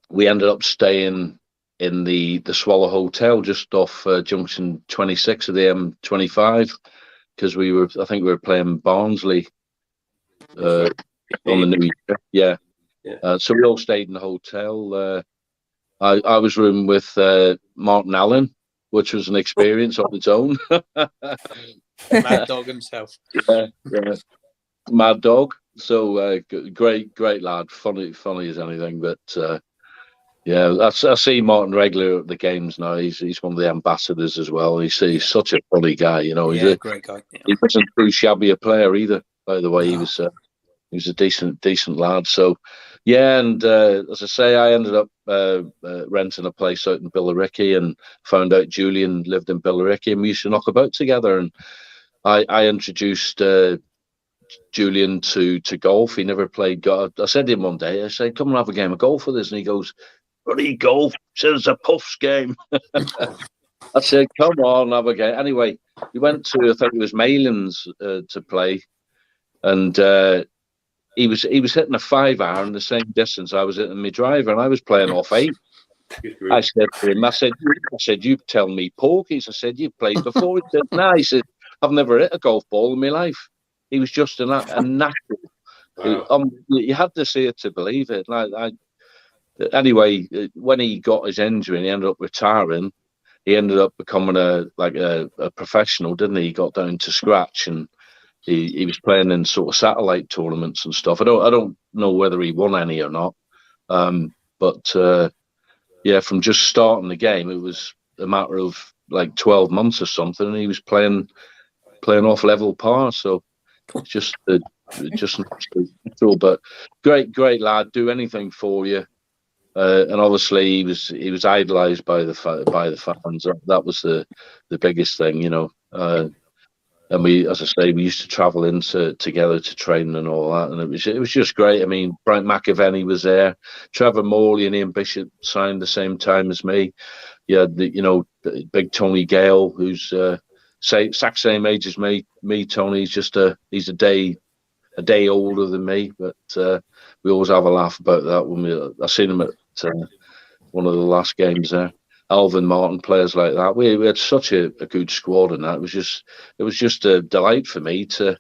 we ended up staying in the Swallow Hotel just off junction 26 of the M25, because I think we were playing Barnsley on the New Year. Yeah. So we all stayed in the hotel. I was rooming with Martin Allen, which was an experience on its own. Mad Dog himself. Yeah. Mad Dog. So great lad, funny as anything. But I see Martin regular at the games now. He's one of the ambassadors as well. He's such a funny guy. He's a great guy. Yeah. He wasn't too shabby a player either. By the way, no. He was a decent lad. So yeah, and as I say, I ended up renting a place out in Billericay, and found out Julian lived in Billericay, and we used to knock about together. And I introduced Julian to golf. He never played golf. I said to him one day, I said, "Come and have a game of golf with us." And he goes, "Bloody golf?" He said, "It's a Puffs game." I said, "Come on, have a game." Anyway, we went to, I think it was Maylands to play, and he was hitting a 5-iron the same distance I was hitting my driver, and I was playing off 8. I said to him, I said, "You tell me porkies." I said, "You've played before." He said, "No." He said, "I've never hit a golf ball in my life." He was just a natural. Wow. You had to see it to believe it. Anyway, when he got his injury and he ended up retiring, he ended up becoming a professional, didn't he? He got down to scratch, and he was playing in sort of satellite tournaments and stuff. I don't know whether he won any or not, but from just starting the game, it was a matter of like 12 months or something, and he was playing off level par. So it's just natural, but great lad, do anything for you. And obviously he was idolised by the fans. That was the biggest thing, And we, as I say, we used to travel together to train and all that, and it was just great. I mean, Brian McAvennie was there, Trevor Morley and Ian Bishop signed the same time as me. Yeah, big Tony Gale, who's exact same age as me. Tony's just he's a day older than me, but we always have a laugh about that when I seen him at one of the last games there. Alvin Martin, players like that. We had such a good squad, and that it was just a delight for me to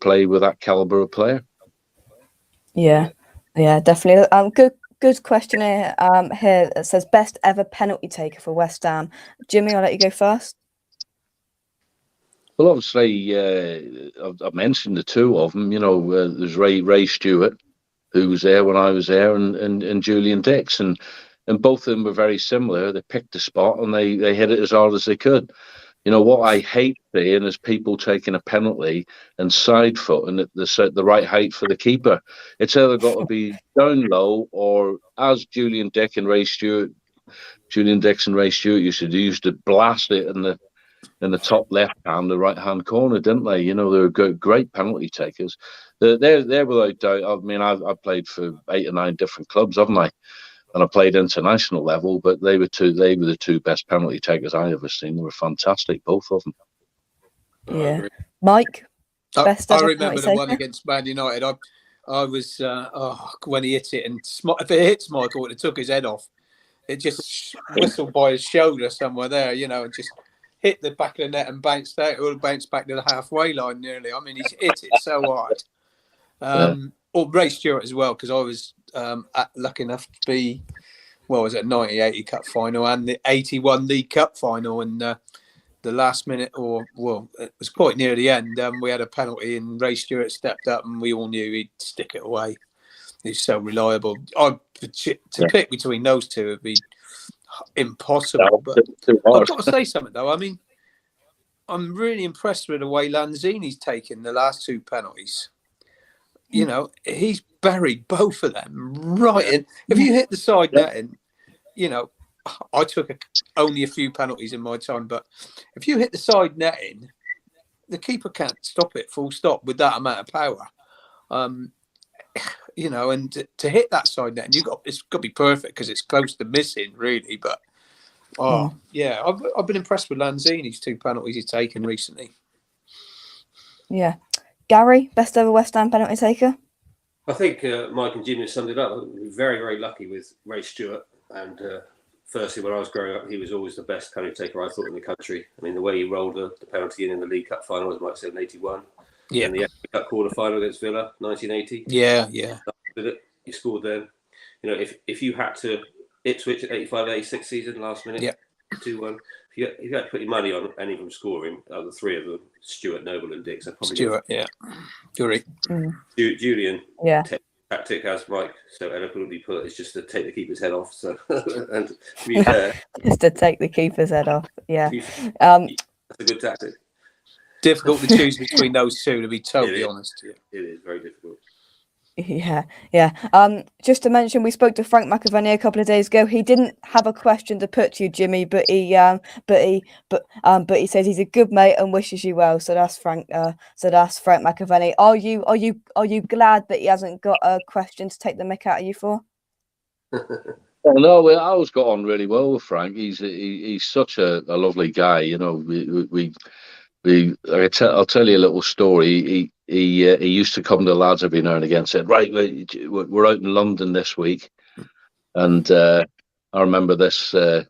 play with that caliber of player. Yeah, definitely. Good question here. Here it says best ever penalty taker for West Ham. Jimmy, I'll let you go first. Well, obviously, I've mentioned the two of them. There's Ray Stewart, who was there when I was there, and Julian Dix, and both of them were very similar. They picked the spot and they hit it as hard as they could. What I hate seeing is people taking a penalty and side foot and the right height for the keeper. It's either got to be down low, or as Julian Dix and Ray Stewart used to blast it in the top left hand, the right hand corner, didn't they? They were great penalty takers. They're without doubt. I mean, I've played for 8 or 9 different clubs, haven't I? And I played international level, but they were the two best penalty takers I ever seen. They were fantastic, both of them. Yeah, Mike. I remember the one against Man United. I was when he hit it, and if it hits Michael, it took his head off. It just whistled by his shoulder somewhere there, and just hit the back of the net and bounced out. It would bounce back to the halfway line nearly. I mean, he's hit it so hard. Or Ray Stewart as well, because I was lucky enough to be, was it 90-80 Cup final and the 81 League Cup final, and the last minute, it was quite near the end. We had a penalty and Ray Stewart stepped up, and we all knew he'd stick it away. He's so reliable. To pick between those two would be impossible. But I've got to say something though. I mean, I'm really impressed with the way Lanzini's taken the last 2 penalties. He's buried both of them right in. If you hit the side netting, I took only a few penalties in my time, but if you hit the side netting, the keeper can't stop it. Full stop with that amount of power. You know, and to hit that side net, and it's got to be perfect because it's close to missing, really. But yeah, I've been impressed with Lanzini's 2 penalties he's taken recently. Yeah, Gary, best ever West Ham penalty taker. I think Mike and Jimmy summed it up. We're very, very lucky with Ray Stewart. And firstly, when I was growing up, he was always the best penalty taker I thought in the country. I mean, the way he rolled the penalty in the League Cup final, as Mike said, in '81. Yeah. And the FA Cup quarter final against Villa, 1980. Yeah. You scored then. You know, if you had to Ipswich at 85-86 season, last minute, 2-1. If you had to put your money on any of them scoring, the 3 of them, Stewart, Noble, and Dix, I'd probably Stewart, Jury. Julian, Yeah. Tactic, as Mike so eloquently put, is just to take the keeper's head off. So, and to be fair, just to take the keeper's head off. Yeah. That's a good tactic. Difficult to choose between those 2, to be totally honest. It is very difficult. Yeah. Just to mention, we spoke to Frank McAvennie a couple of days ago. He didn't have a question to put to you, Jimmy, but he says he's a good mate and wishes you well. So that's Frank. Frank McAvennie. Are you glad that he hasn't got a question to take the mick out of you for? Well, no, I always got on really well with Frank. He's such a lovely guy. You know, I'll tell you a little story. He used to come to the lads every now and again and said, right, we're out in London this week. And I remember this, it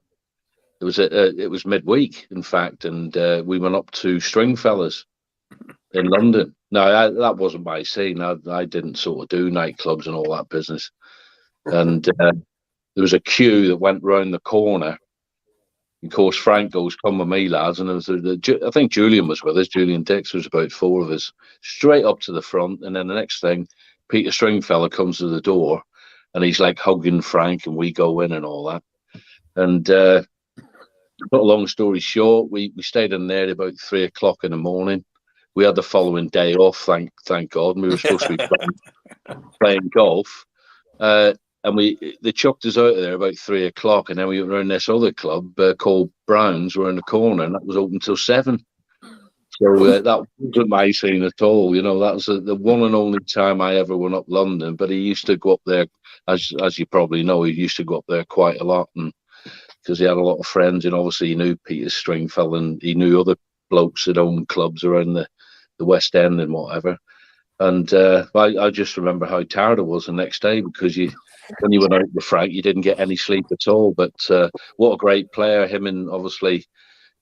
was midweek, in fact, and we went up to Stringfellas in London. Now, that wasn't my scene. I didn't sort of do nightclubs and all that business. And there was a queue that went round the corner. Of course, Frank goes, come with me, lads. And I think Julian was with us. Julian Dix, was about 4 of us, straight up to the front. And then the next thing, Peter Stringfellow comes to the door and he's like hugging Frank, and we go in and all that. And to put a long story short, we stayed in there about 3 o'clock in the morning. We had the following day off, thank God. And we were supposed to be playing golf. And they chucked us out of there about 3 o'clock, and then we went around this other club called Browns. We're in the corner, and that was open till 7. So that wasn't my scene at all. You know, that was the one and only time I ever went up London. But he used to go up there, as you probably know, he used to go up there quite a lot, and because he had a lot of friends, and obviously he knew Peter Stringfellow, and he knew other blokes that owned clubs around the West End and whatever. And I just remember how tired I was the next day, because when you went out with Frank, you didn't get any sleep at all. But what a great player, him, and obviously,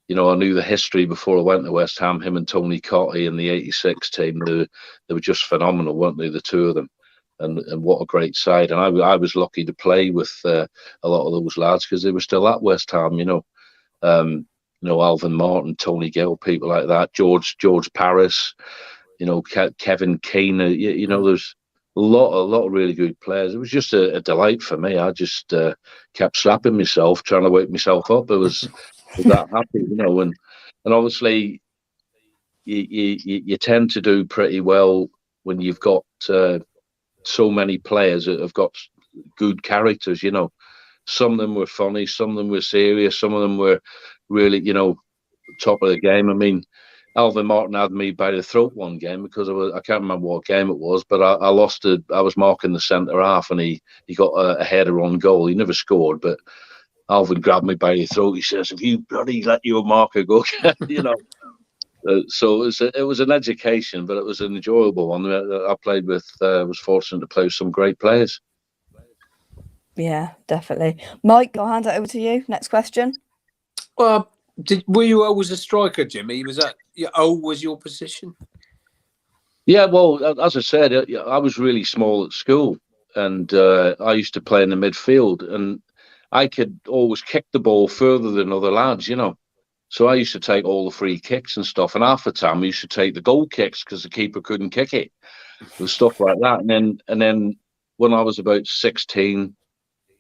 you know, I knew the history before I went to West Ham, him and Tony Cotty in the 86 team. They were just phenomenal, weren't they, the 2 of them? And what a great side. And I was lucky to play with a lot of those lads, because they were still at West Ham, you know. Alvin Martin, Tony Gill, people like that, George Paris, you know, Kevin Keane, you know, there's a lot of really good players. It was just a delight for me. I just kept slapping myself, trying to wake myself up. I was that happy, you know, and obviously you tend to do pretty well when you've got so many players that have got good characters, you know. Some of them were funny, some of them were serious, some of them were really, you know, top of the game. I mean, Alvin Martin had me by the throat one game, because I can't remember what game it was, but I lost it. I was marking the centre half, and he got a header on goal. He never scored, but Alvin grabbed me by the throat. He says, "If you bloody let your marker go," you know. So it was an education, but it was an enjoyable one. I played with, was fortunate to play with some great players. Yeah, definitely. Mike, I'll hand it over to you. Next question. Well, were you always a striker, Jimmy? Was that always your position? Yeah, well, as I said, I was really small at school, and I used to play in the midfield, and I could always kick the ball further than other lads, you know. So I used to take all the free kicks and stuff, and half the time I used to take the goal kicks because the keeper couldn't kick it, and stuff like that. And then when I was about 16,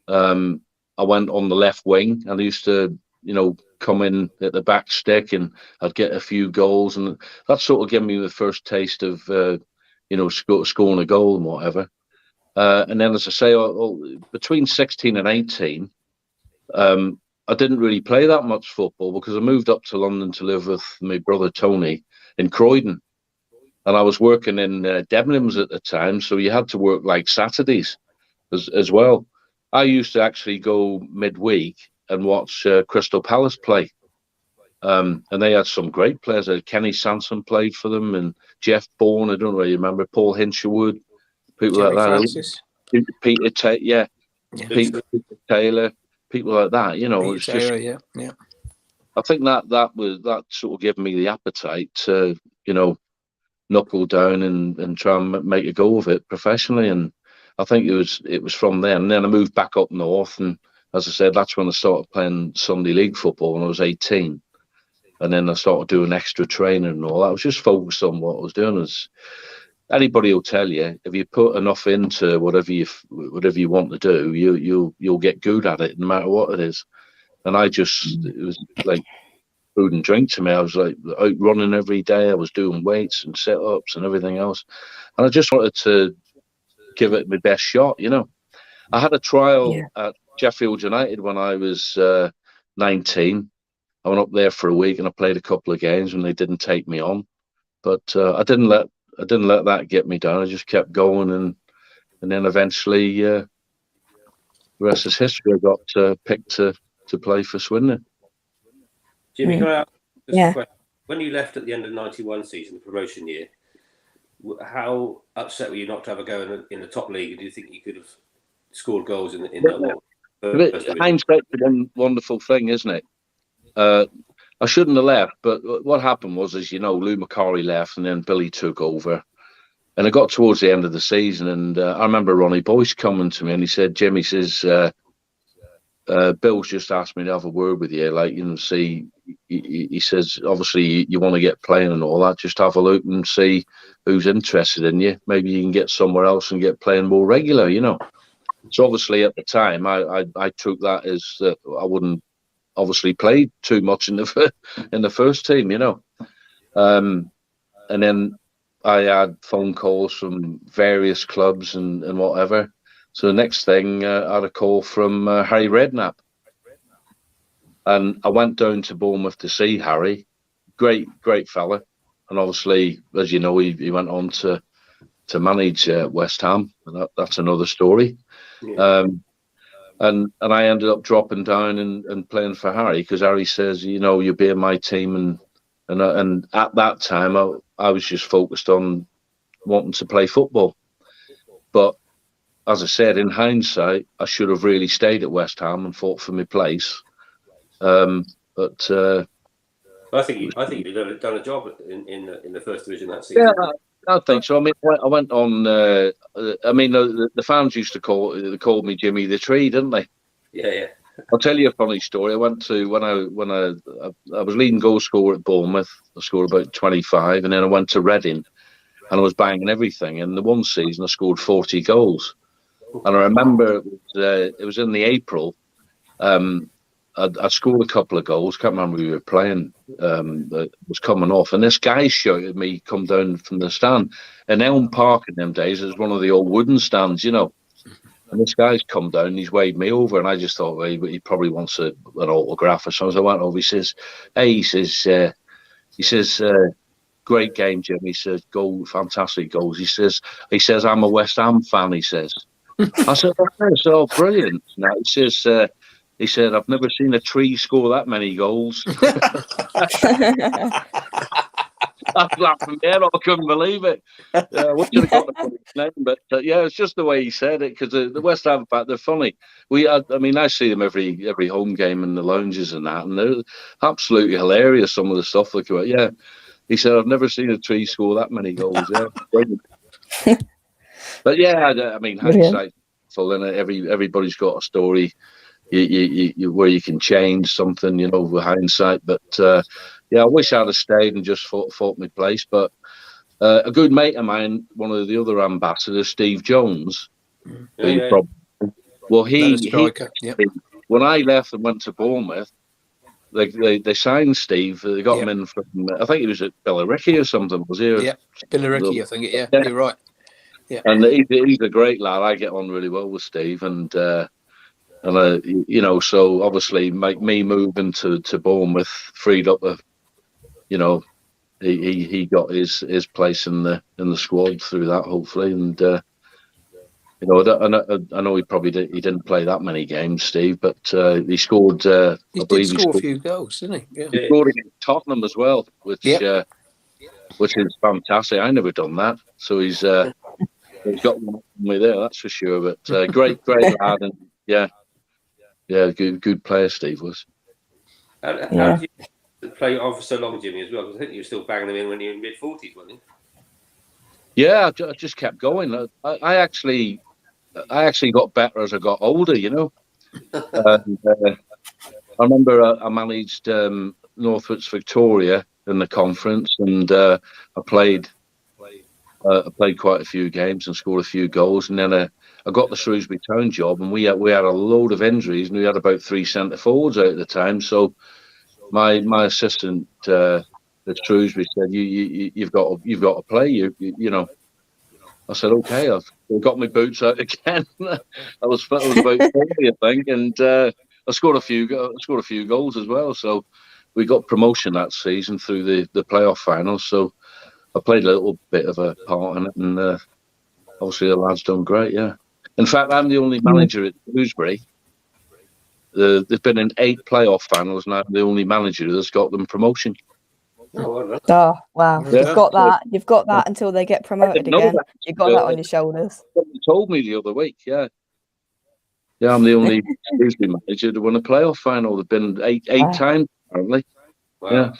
I went on the left wing, and I used to, you know, come in at the back stick, and I'd get a few goals, and that sort of gave me the first taste of, you know, scoring a goal and whatever. And then, as I say, between 16 and 18, I didn't really play that much football because I moved up to London to live with my brother Tony in Croydon, and I was working in Debenhams at the time, so you had to work like Saturdays as well. I used to actually go midweek and watch Crystal Palace play. And they had some great players. Kenny Sansom played for them, and Jeff Bourne. I don't really remember Paul Hinshelwood, people Jerry like that. Francis. Peter Peter Taylor, people like that. You know, Peter it's Taylor, just. yeah. I think that sort of gave me the appetite to, knuckle down and try and make a go of it professionally. And I think it was from then. And then I moved back up north, and as I said, that's when I started playing Sunday League football when I was 18. And then I started doing extra training and all that. I was just focused on what I was doing. As anybody will tell you, if you put enough into whatever you want to do, you'll get good at it, no matter what it is. And it was like food and drink to me. I was like out running every day. I was doing weights and sit-ups and everything else. And I just wanted to give it my best shot, I had a trial at Sheffield United when I was 19. I went up there for a week and I played a couple of games and they didn't take me on. But I didn't let that get me down. I just kept going, and then eventually the rest is history. I got picked to play for Swindon. Jimmy, can I ask just Yeah. a question? When you left at the end of the 91 season, the promotion year, how upset were you not to have a go in the top league? Do you think you could have scored goals in that? Hindsight's a wonderful thing, isn't it? I shouldn't have left, but what happened was, as you know, Lou McCarry left and then Billy took over. And it got towards the end of the season, and I remember Ronnie Boyce coming to me and he said, Jim, he says, Bill's just asked me to have a word with you. See, he says, obviously you want to get playing and all that, just have a look and see who's interested in you. Maybe you can get somewhere else and get playing more regular, So obviously at the time, I took that as that I wouldn't obviously play too much in the first team, and then I had phone calls from various clubs and whatever. So the next thing, I had a call from Harry Redknapp, and I went down to Bournemouth to see Harry. Great fella, and obviously, as you know, he went on to manage West Ham, and that's another story. Yeah. And I ended up dropping down and playing for Harry because Harry says, you'll be in my team, and at that time I was just focused on wanting to play football. But as I said, in hindsight, I should have really stayed at West Ham and fought for my place. But I think you've done a job in the first division that season. yeah, I think so. I mean, I went on. The fans used to call me Jimmy the Tree, didn't they? Yeah. I'll tell you a funny story. I went to when I was leading goal scorer at Bournemouth. I scored about 25, and then I went to Reading, and I was banging everything. And the one season I scored 40 goals, and I remember it was in the April. I scored a couple of goals. Can't remember who we were playing. That was coming off, and this guy shouted me, "Come down from the stand." In Elm Park in them days, it was one of the old wooden stands, And this guy's come down, and he's waved me over, and I just thought, well, he probably wants an autograph or something. So I went over. He says, "Hey," he says, "Great game, Jim." He says, "Goal, fantastic goals." He says, "I'm a West Ham fan." He says. I said, "Oh, brilliant." Now he said, "I've never seen a tree score that many goals." I was laughing there. I couldn't believe it. We should have got the name, but it's just the way he said it, because the West Ham fact, they're funny. I see them every home game in the lounges and that, and they're absolutely hilarious. Some of the stuff they come out. Yeah, he said, "I've never seen a tree score that many goals." Yeah, brilliant. But hindsight, everybody's got a story. You where you can change something, with hindsight. But I wish I'd have stayed and just fought my place. But a good mate of mine, one of the other ambassadors, Steve Jones, when I left and went to Bournemouth, they signed Steve. They got him in from, I think he was at Billericay or something. Was he? Yeah, Billericay, I think. Yeah, you're right. Yeah, and he's a great lad. I get on really well with Steve, and you know, so obviously me moving to Bournemouth freed up you know, he got his place in the squad through that, hopefully, and you know, I know he didn't play that many games, Steve, but he scored. I believe he scored a few goals, didn't he? Yeah. He scored against Tottenham as well, which Yep. which is fantastic. I never done that, so he's got one me there, that's for sure. But great lad, and yeah, good player Steve was. How did you play on for so long, Jimmy, as well? Because I think you were still banging them in when you were in mid-40s, weren't you? Yeah, I just kept going. I actually got better as I got older, you know. And, I remember I managed Northwich Victoria in the conference, and I played quite a few games and scored a few goals. And then I got the Shrewsbury Town job, and we had a load of injuries, and we had about 3 centre forwards out at the time. So my assistant at Shrewsbury said, "You've got to play. You know." I said, "Okay." I got my boots out again. I was about 40, I think, and I scored a few goals as well. So we got promotion that season through the playoff finals. So I played a little bit of a part in it, and obviously the lad's done great. Yeah. In fact, I'm the only manager at Shrewsbury. They've been in 8 playoff finals, and I'm the only manager that's got them promotion. Oh wow! Yeah. You've got that until they get promoted again. You've got that on your shoulders. Somebody told me the other week. Yeah, I'm the only Shrewsbury manager to win a playoff final. They've been eight times apparently. Wow. Yeah,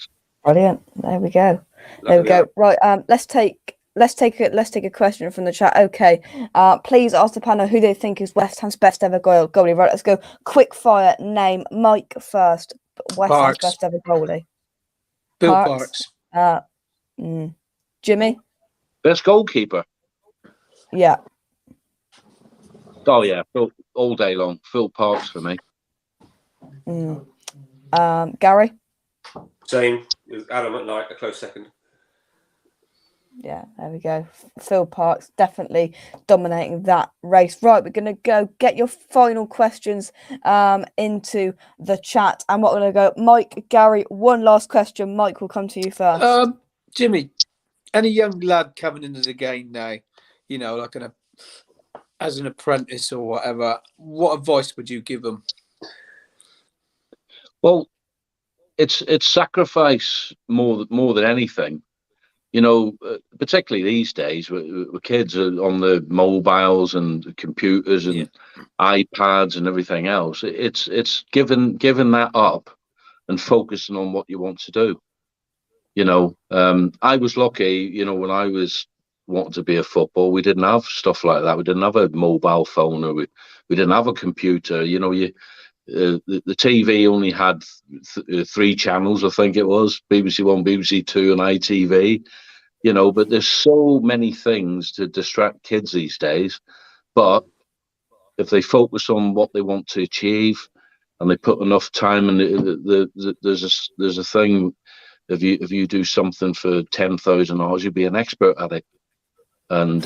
Brilliant. There we go. Right. Let's take a question from the chat. Okay. Please ask the panel who they think is West Ham's best ever goalie. Right. Let's go. Quick fire name. Mike first. West Ham's best ever goalie. Bill Parks. Jimmy. best goalkeeper. Yeah. Oh yeah, Phil, all day long. Phil Parks for me. Gary. Same with Adam at night, a close second. Yeah, there we go. Phil Parks definitely dominating that race. Right, we're going to go get your final questions into the chat. And what we're going to go, Mike, Gary, one last question. Mike, will come to you first. Jimmy, any young lad coming into the game now, you know, like as an apprentice or whatever, what advice would you give them? Well, it's sacrifice more than anything. You know, particularly these days, where kids are on the mobiles and computers and iPads and everything else. It's giving that up and focusing on what you want to do. You know, I was lucky. You know, when I was wanting to be a football, we didn't have stuff like that. We didn't have a mobile phone, or we didn't have a computer. You know, the TV only had 3 channels, I think it was, BBC One, BBC Two, and ITV. You know, but there's so many things to distract kids these days. But if they focus on what they want to achieve, and they put enough time, and there's a thing, if you do something for 10,000 hours, you'll be an expert at it. And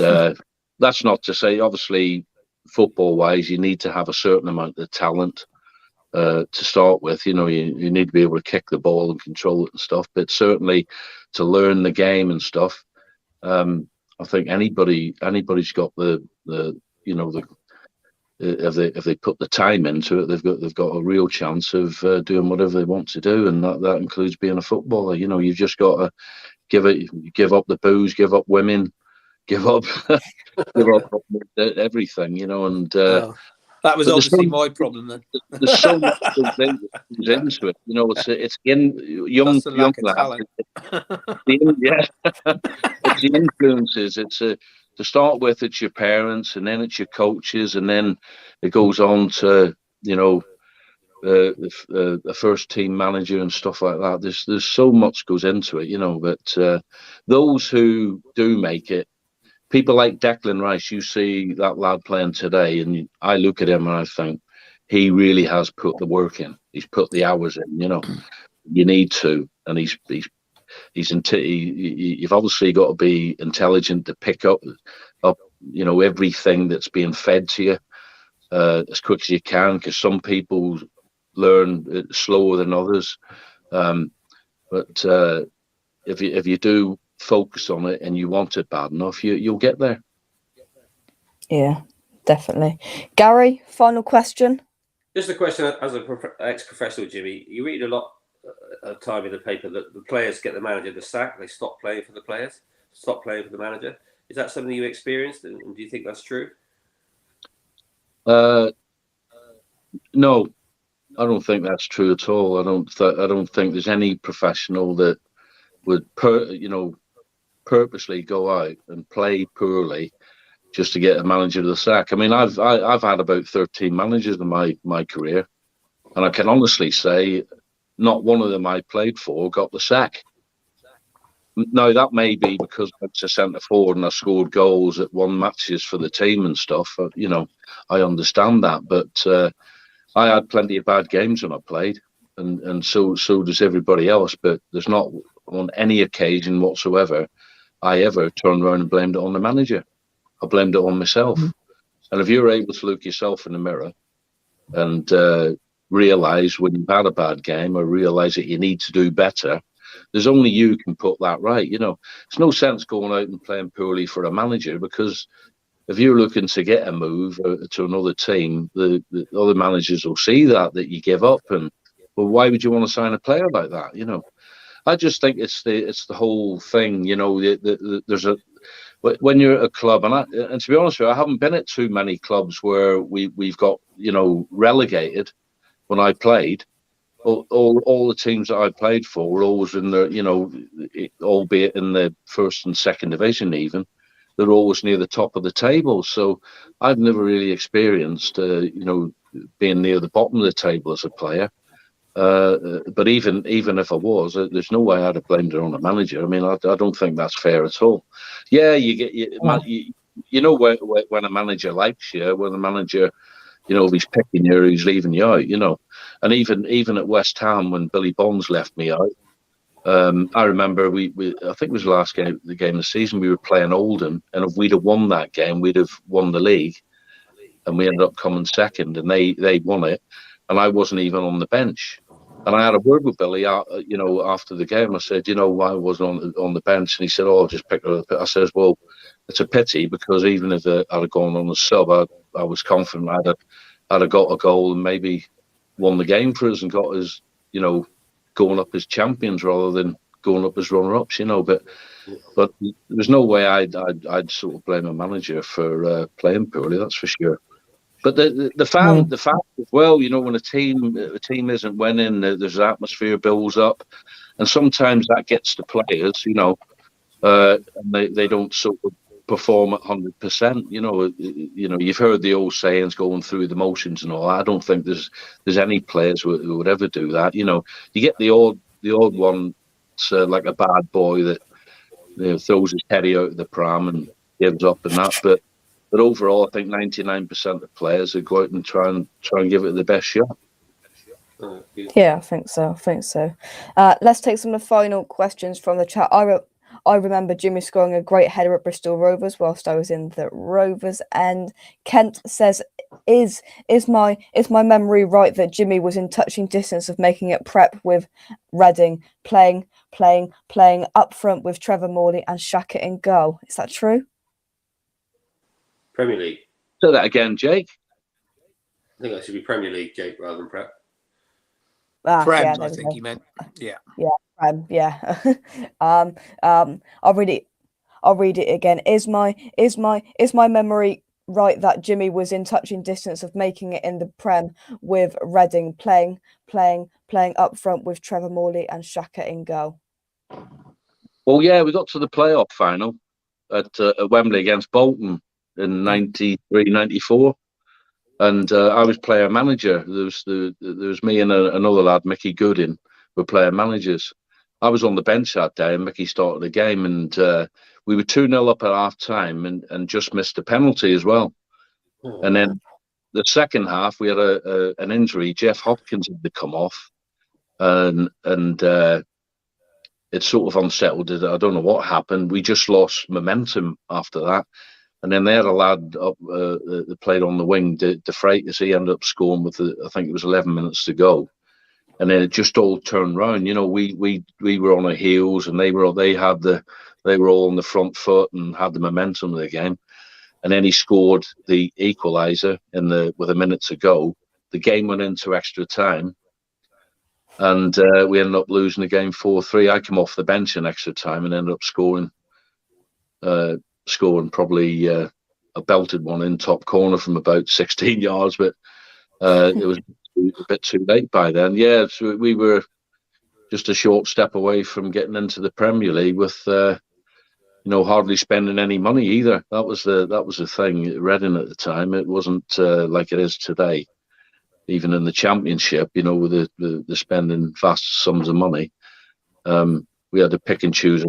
that's not to say, obviously, football-wise, you need to have a certain amount of talent to start with. You know, you need to be able to kick the ball and control it and stuff. But certainly, to learn the game and stuff, I think anybody's got the you know, if they put the time into it, they've got a real chance of doing whatever they want to do, and that includes being a footballer. You know, you've just got to give up the booze, give up women, give up everything. You know, and that was obviously my problem then. There's so much that goes into it. You know, it's in young lads. It's the influences. It's to start with, it's your parents, and then it's your coaches, and then it goes on to, you know, the first team manager and stuff like that. There's so much goes into it, you know. But those who do make it, people like Declan Rice, you see that lad playing today, and I look at him and I think he really has put the work in. He's put the hours in. You know, you need to, and you've obviously got to be intelligent to pick up, you know, everything that's being fed to you. as quick as you can, because some people learn it slower than others. But if you do focus on it and you want it bad enough, you'll get there. Yeah, definitely. Gary, final question. Just a question as an ex-professional, Jimmy. You read a lot of time in the paper that the players get the manager to sack. They stop playing for the players, stop playing for the manager. Is that something you experienced, and do you think that's true? No, I don't think that's true at all. I don't think there's any professional that would purposely go out and play poorly just to get a manager to the sack. I mean, I've had about 13 managers in my career, and I can honestly say not one of them I played for got the sack. Now, that may be because I was a centre forward and I scored goals at won matches for the team and stuff. I understand that, but I had plenty of bad games when I played, and so does everybody else. But there's not on any occasion whatsoever I ever turned around and blamed it on the manager. I blamed it on myself. And if you're able to look yourself in the mirror and realise when you've had a bad game or realise that you need to do better, there's only you can put that right. There's no sense going out and playing poorly for a manager, because if you're looking to get a move to another team, the other managers will see that you give up, and well, why would you want to sign a player like that? I just think it's the whole thing. There's when you're at a club, and to be honest with you, I haven't been at too many clubs where we've got relegated. When I played, all the teams that I played for were always in the albeit in the first and second division even. They're always near the top of the table. So I've never really experienced, being near the bottom of the table as a player. But even if I was, there's no way I'd have blamed it on a manager. I mean, I don't think that's fair at all. Yeah, when a manager likes you, when a manager, if he's picking you, he's leaving you out, And even at West Ham, when Billy Bonds left me out, I remember I think it was the game of the season, we were playing Oldham, and if we'd have won that game, we'd have won the league, and we ended up coming second, and they won it, and I wasn't even on the bench. And I had a word with Billy, after the game. I said, why I wasn't on the bench? And he said, "Oh, I'll just pick it up." I says, "Well, it's a pity, because even if I'd have gone on the sub, I was confident I'd have got a goal and maybe won the game for us and got us, going up as champions rather than going up as runner-ups, But there's no way I'd sort of blame a manager for playing poorly. That's for sure. But the fact as well, when a team isn't winning, there's atmosphere builds up, and sometimes that gets the players, and they don't sort of perform at 100%. You've heard the old sayings, going through the motions and all that. I don't think there's any players who would ever do that. You get the odd one, like a bad boy that throws his teddy out of the pram and gives up and that, but overall, I think 99% of players would go out and try and give it the best shot. Yeah, I think so. Let's take some of the final questions from the chat. I remember Jimmy scoring a great header at Bristol Rovers whilst I was in the Rovers. And Kent says, "Is my memory right that Jimmy was in touching distance of making it prep with Reading, playing up front with Trevor Morley and Shaka in goal? Is that true?" Premier League. Say that again, Jake. I think that should be Premier League, Jake, rather than prep. Prem, I think he meant. Yeah. Yeah, Prem. Yeah. I'll read it again. Is my memory right that Jimmy was in touching distance of making it in the Prem with Reading, playing up front with Trevor Morley and Shaka in goal? Well, yeah, we got to the playoff final at Wembley against Bolton in 93-94, and I was player manager. There was me and another lad, Mickey Goodin, were player managers. I was on the bench that day, and Mickey started the game, and we were 2-0 up at half time, and just missed a penalty as well. Oh. And then the second half, we had an injury. Jeff Hopkins had to come off, and it sort of unsettled it. I don't know what happened. We just lost momentum after that. And then they had a lad up that played on the wing, De Freitas. He ended up scoring with, I think it was 11 minutes to go. And then it just all turned round. You know, we were on our heels, and they were all on the front foot and had the momentum of the game. And then he scored the equaliser with a minute to go. The game went into extra time, and we ended up losing the game 4-3. I came off the bench in extra time and ended up scoring probably a belted one in top corner from about 16 yards, but it was a bit too late by then. Yeah, so we were just a short step away from getting into the Premier League with hardly spending any money either. That was the thing at Reading at the time. It wasn't like it is today. Even in the Championship, with the spending vast sums of money, we had to pick and choose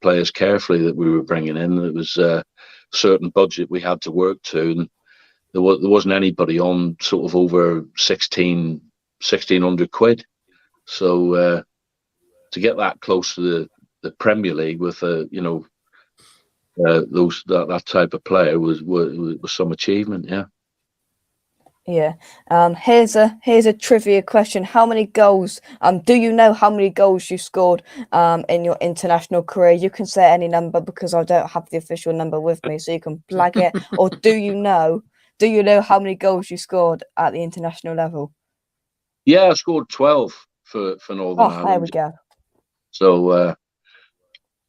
players carefully that we were bringing in. It was a certain budget we had to work to, and there wasn't anybody on sort of over 1,600 quid. So to get that close to the Premier League with that type of player was some achievement. Yeah. Yeah. Here's a trivia question. How many goals? Do you know how many goals you scored in your international career? You can say any number because I don't have the official number with me, so you can blag it. Or do you know how many goals you scored at the international level? Yeah, I scored 12 for Northern Ireland. There we go. So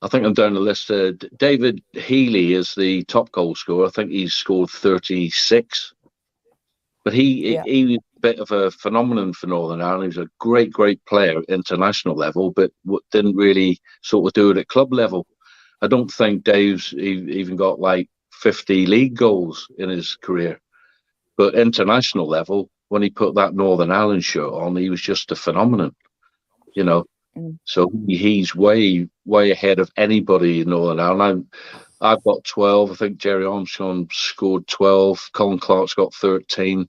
I think I'm down the list. David Healy is the top goal scorer. I think he's scored 36. But he was a bit of a phenomenon for Northern Ireland. He was a great player at international level, but didn't really sort of do it at club level. I don't think Dave's even got like 50 league goals in his career. But international level, when he put that Northern Ireland shirt on, he was just a phenomenon, So he's way ahead of anybody in Northern Ireland. I've got 12. I think Jerry Armstrong scored 12. Colin Clark's got 13.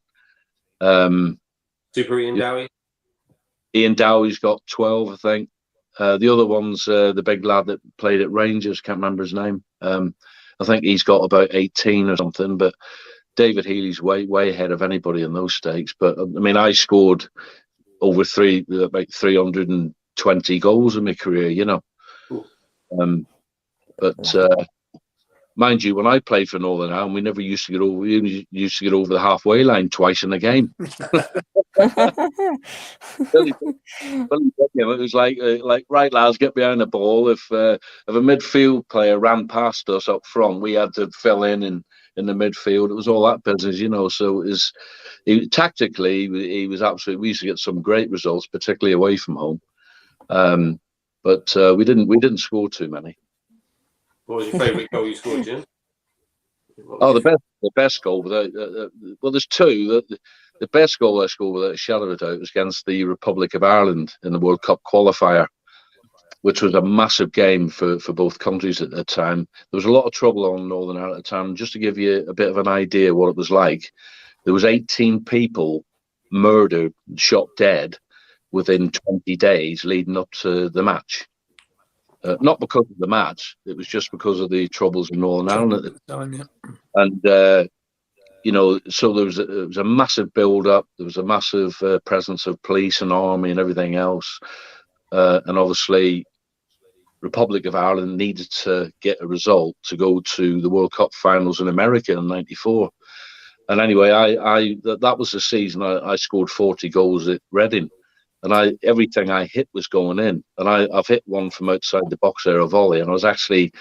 Super Ian Dowie. Ian Dowie's got 12, I think. The other one's the big lad that played at Rangers. Can't remember his name. I think he's got about 18 or something. But David Healy's way ahead of anybody in those stakes. But I mean, I scored over about 320 goals in my career. Mind you, when I played for Northern Ireland, we never used to get over. We used to get over the halfway line twice in a game. It was like right, lads, get behind the ball. If a midfield player ran past us up front, we had to fill in the midfield. It was all that business, So it was tactically, he was absolutely. We used to get some great results, particularly away from home. But we didn't score too many. What was your favourite goal you scored, Jim? The best goal. Well, there's two. The best goal I scored, without a shadow of a doubt, was against the Republic of Ireland in the World Cup qualifier, which was a massive game for both countries at the time. There was a lot of trouble on Northern Ireland at the time. Just to give you a bit of an idea what it was like, there was 18 people murdered, shot dead within 20 days leading up to the match. Not because of the match, it was just because of the troubles in Northern Ireland at the time. Yeah. And so there was a massive build-up. There was a massive presence of police and army and everything else. And obviously, Republic of Ireland needed to get a result to go to the World Cup finals in America in '94. And anyway, that was the season I scored 40 goals at Reading. And everything I hit was going in. And I've hit one from outside the box there, a volley. And I was actually,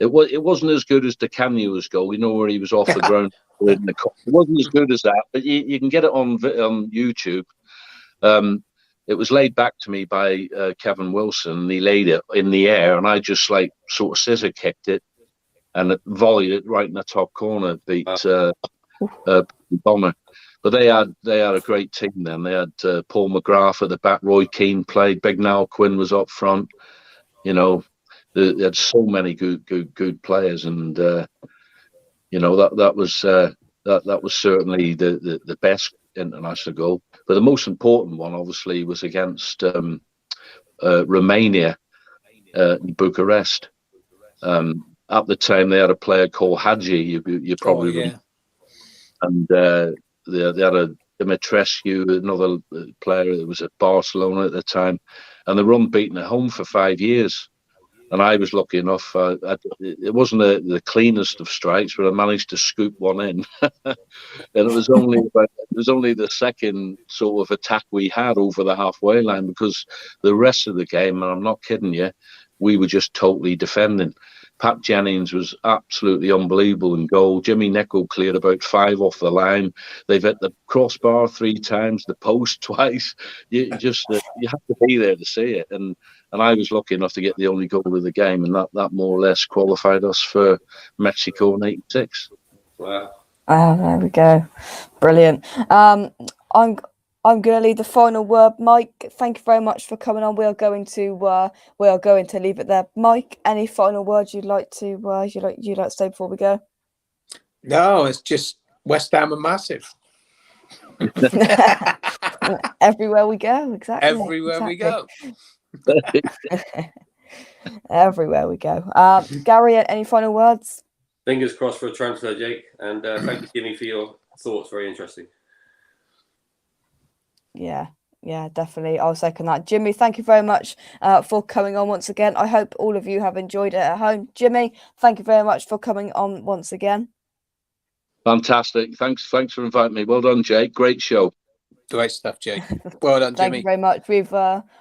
it wasn't as good as the Canu's goal, where he was off the ground in the cup. It wasn't as good as that, but you can get it on YouTube. It was laid back to me by Kevin Wilson, and he laid it in the air, and I just sort of scissor kicked it, and it volleyed it right in the top corner, beat Bomber. But they had a great team then. They had Paul McGrath at the back, Roy Keane played, Big Niall Quinn was up front. They had so many good players, and that was certainly the best international goal. But the most important one, obviously, was against Romania in Bucharest. at the time they had a player called Hadji. You probably remember. And they had a Dimitrescu, another player that was at Barcelona at the time, and they were unbeaten at home for 5 years. And I was lucky enough. It wasn't the cleanest of strikes, but I managed to scoop one in. And it was only the second sort of attack we had over the halfway line, because the rest of the game, and I'm not kidding you, we were just totally defending. Pat Jennings was absolutely unbelievable in goal. Jimmy Nicholl cleared about 5 off the line. They've hit the crossbar 3 times, the post twice. You have to be there to see it. And I was lucky enough to get the only goal of the game, and that more or less qualified us for Mexico in '86. Wow. There we go. Brilliant. I'm going to leave the final word, Mike. Thank you very much for coming on. We are going to leave it there. Mike, any final words you'd like to say before we go? No, it's just West Ham are massive. Everywhere we go, exactly. Everywhere we go. Everywhere we go. Gary, any final words? Fingers crossed for a transfer, Jake. And thank you, Jimmy, for your thoughts. Very interesting. Yeah, definitely. I'll second that. Jimmy, thank you very much for coming on once again. I hope all of you have enjoyed it at home. Jimmy, thank you very much for coming on once again. Fantastic. Thanks for inviting me. Well done, Jake. Great show. Great stuff, Jake. Well done, Jimmy. Thank you very much.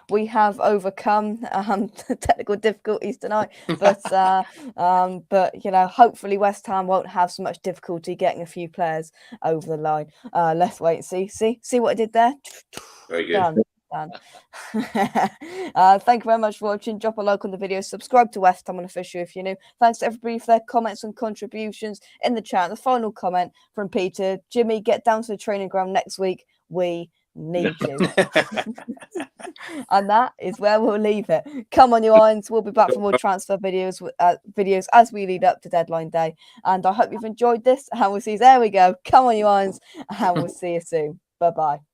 We have overcome technical difficulties tonight, but hopefully West Ham won't have so much difficulty getting a few players over the line. Let's wait and see. See what I did there? Very good. Done. Thank you very much for watching. Drop a like on the video. Subscribe to West Ham Unofficial if you're new. Thanks to everybody for their comments and contributions in the chat. The final comment from Peter: Jimmy, get down to the training ground next week. We need you. And that is where we'll leave it. Come on, you irons. We'll be back for more transfer videos as we lead up to deadline day. And I hope you've enjoyed this. And we'll see you. There we go. Come on, you irons. And we'll see you soon. Bye-bye.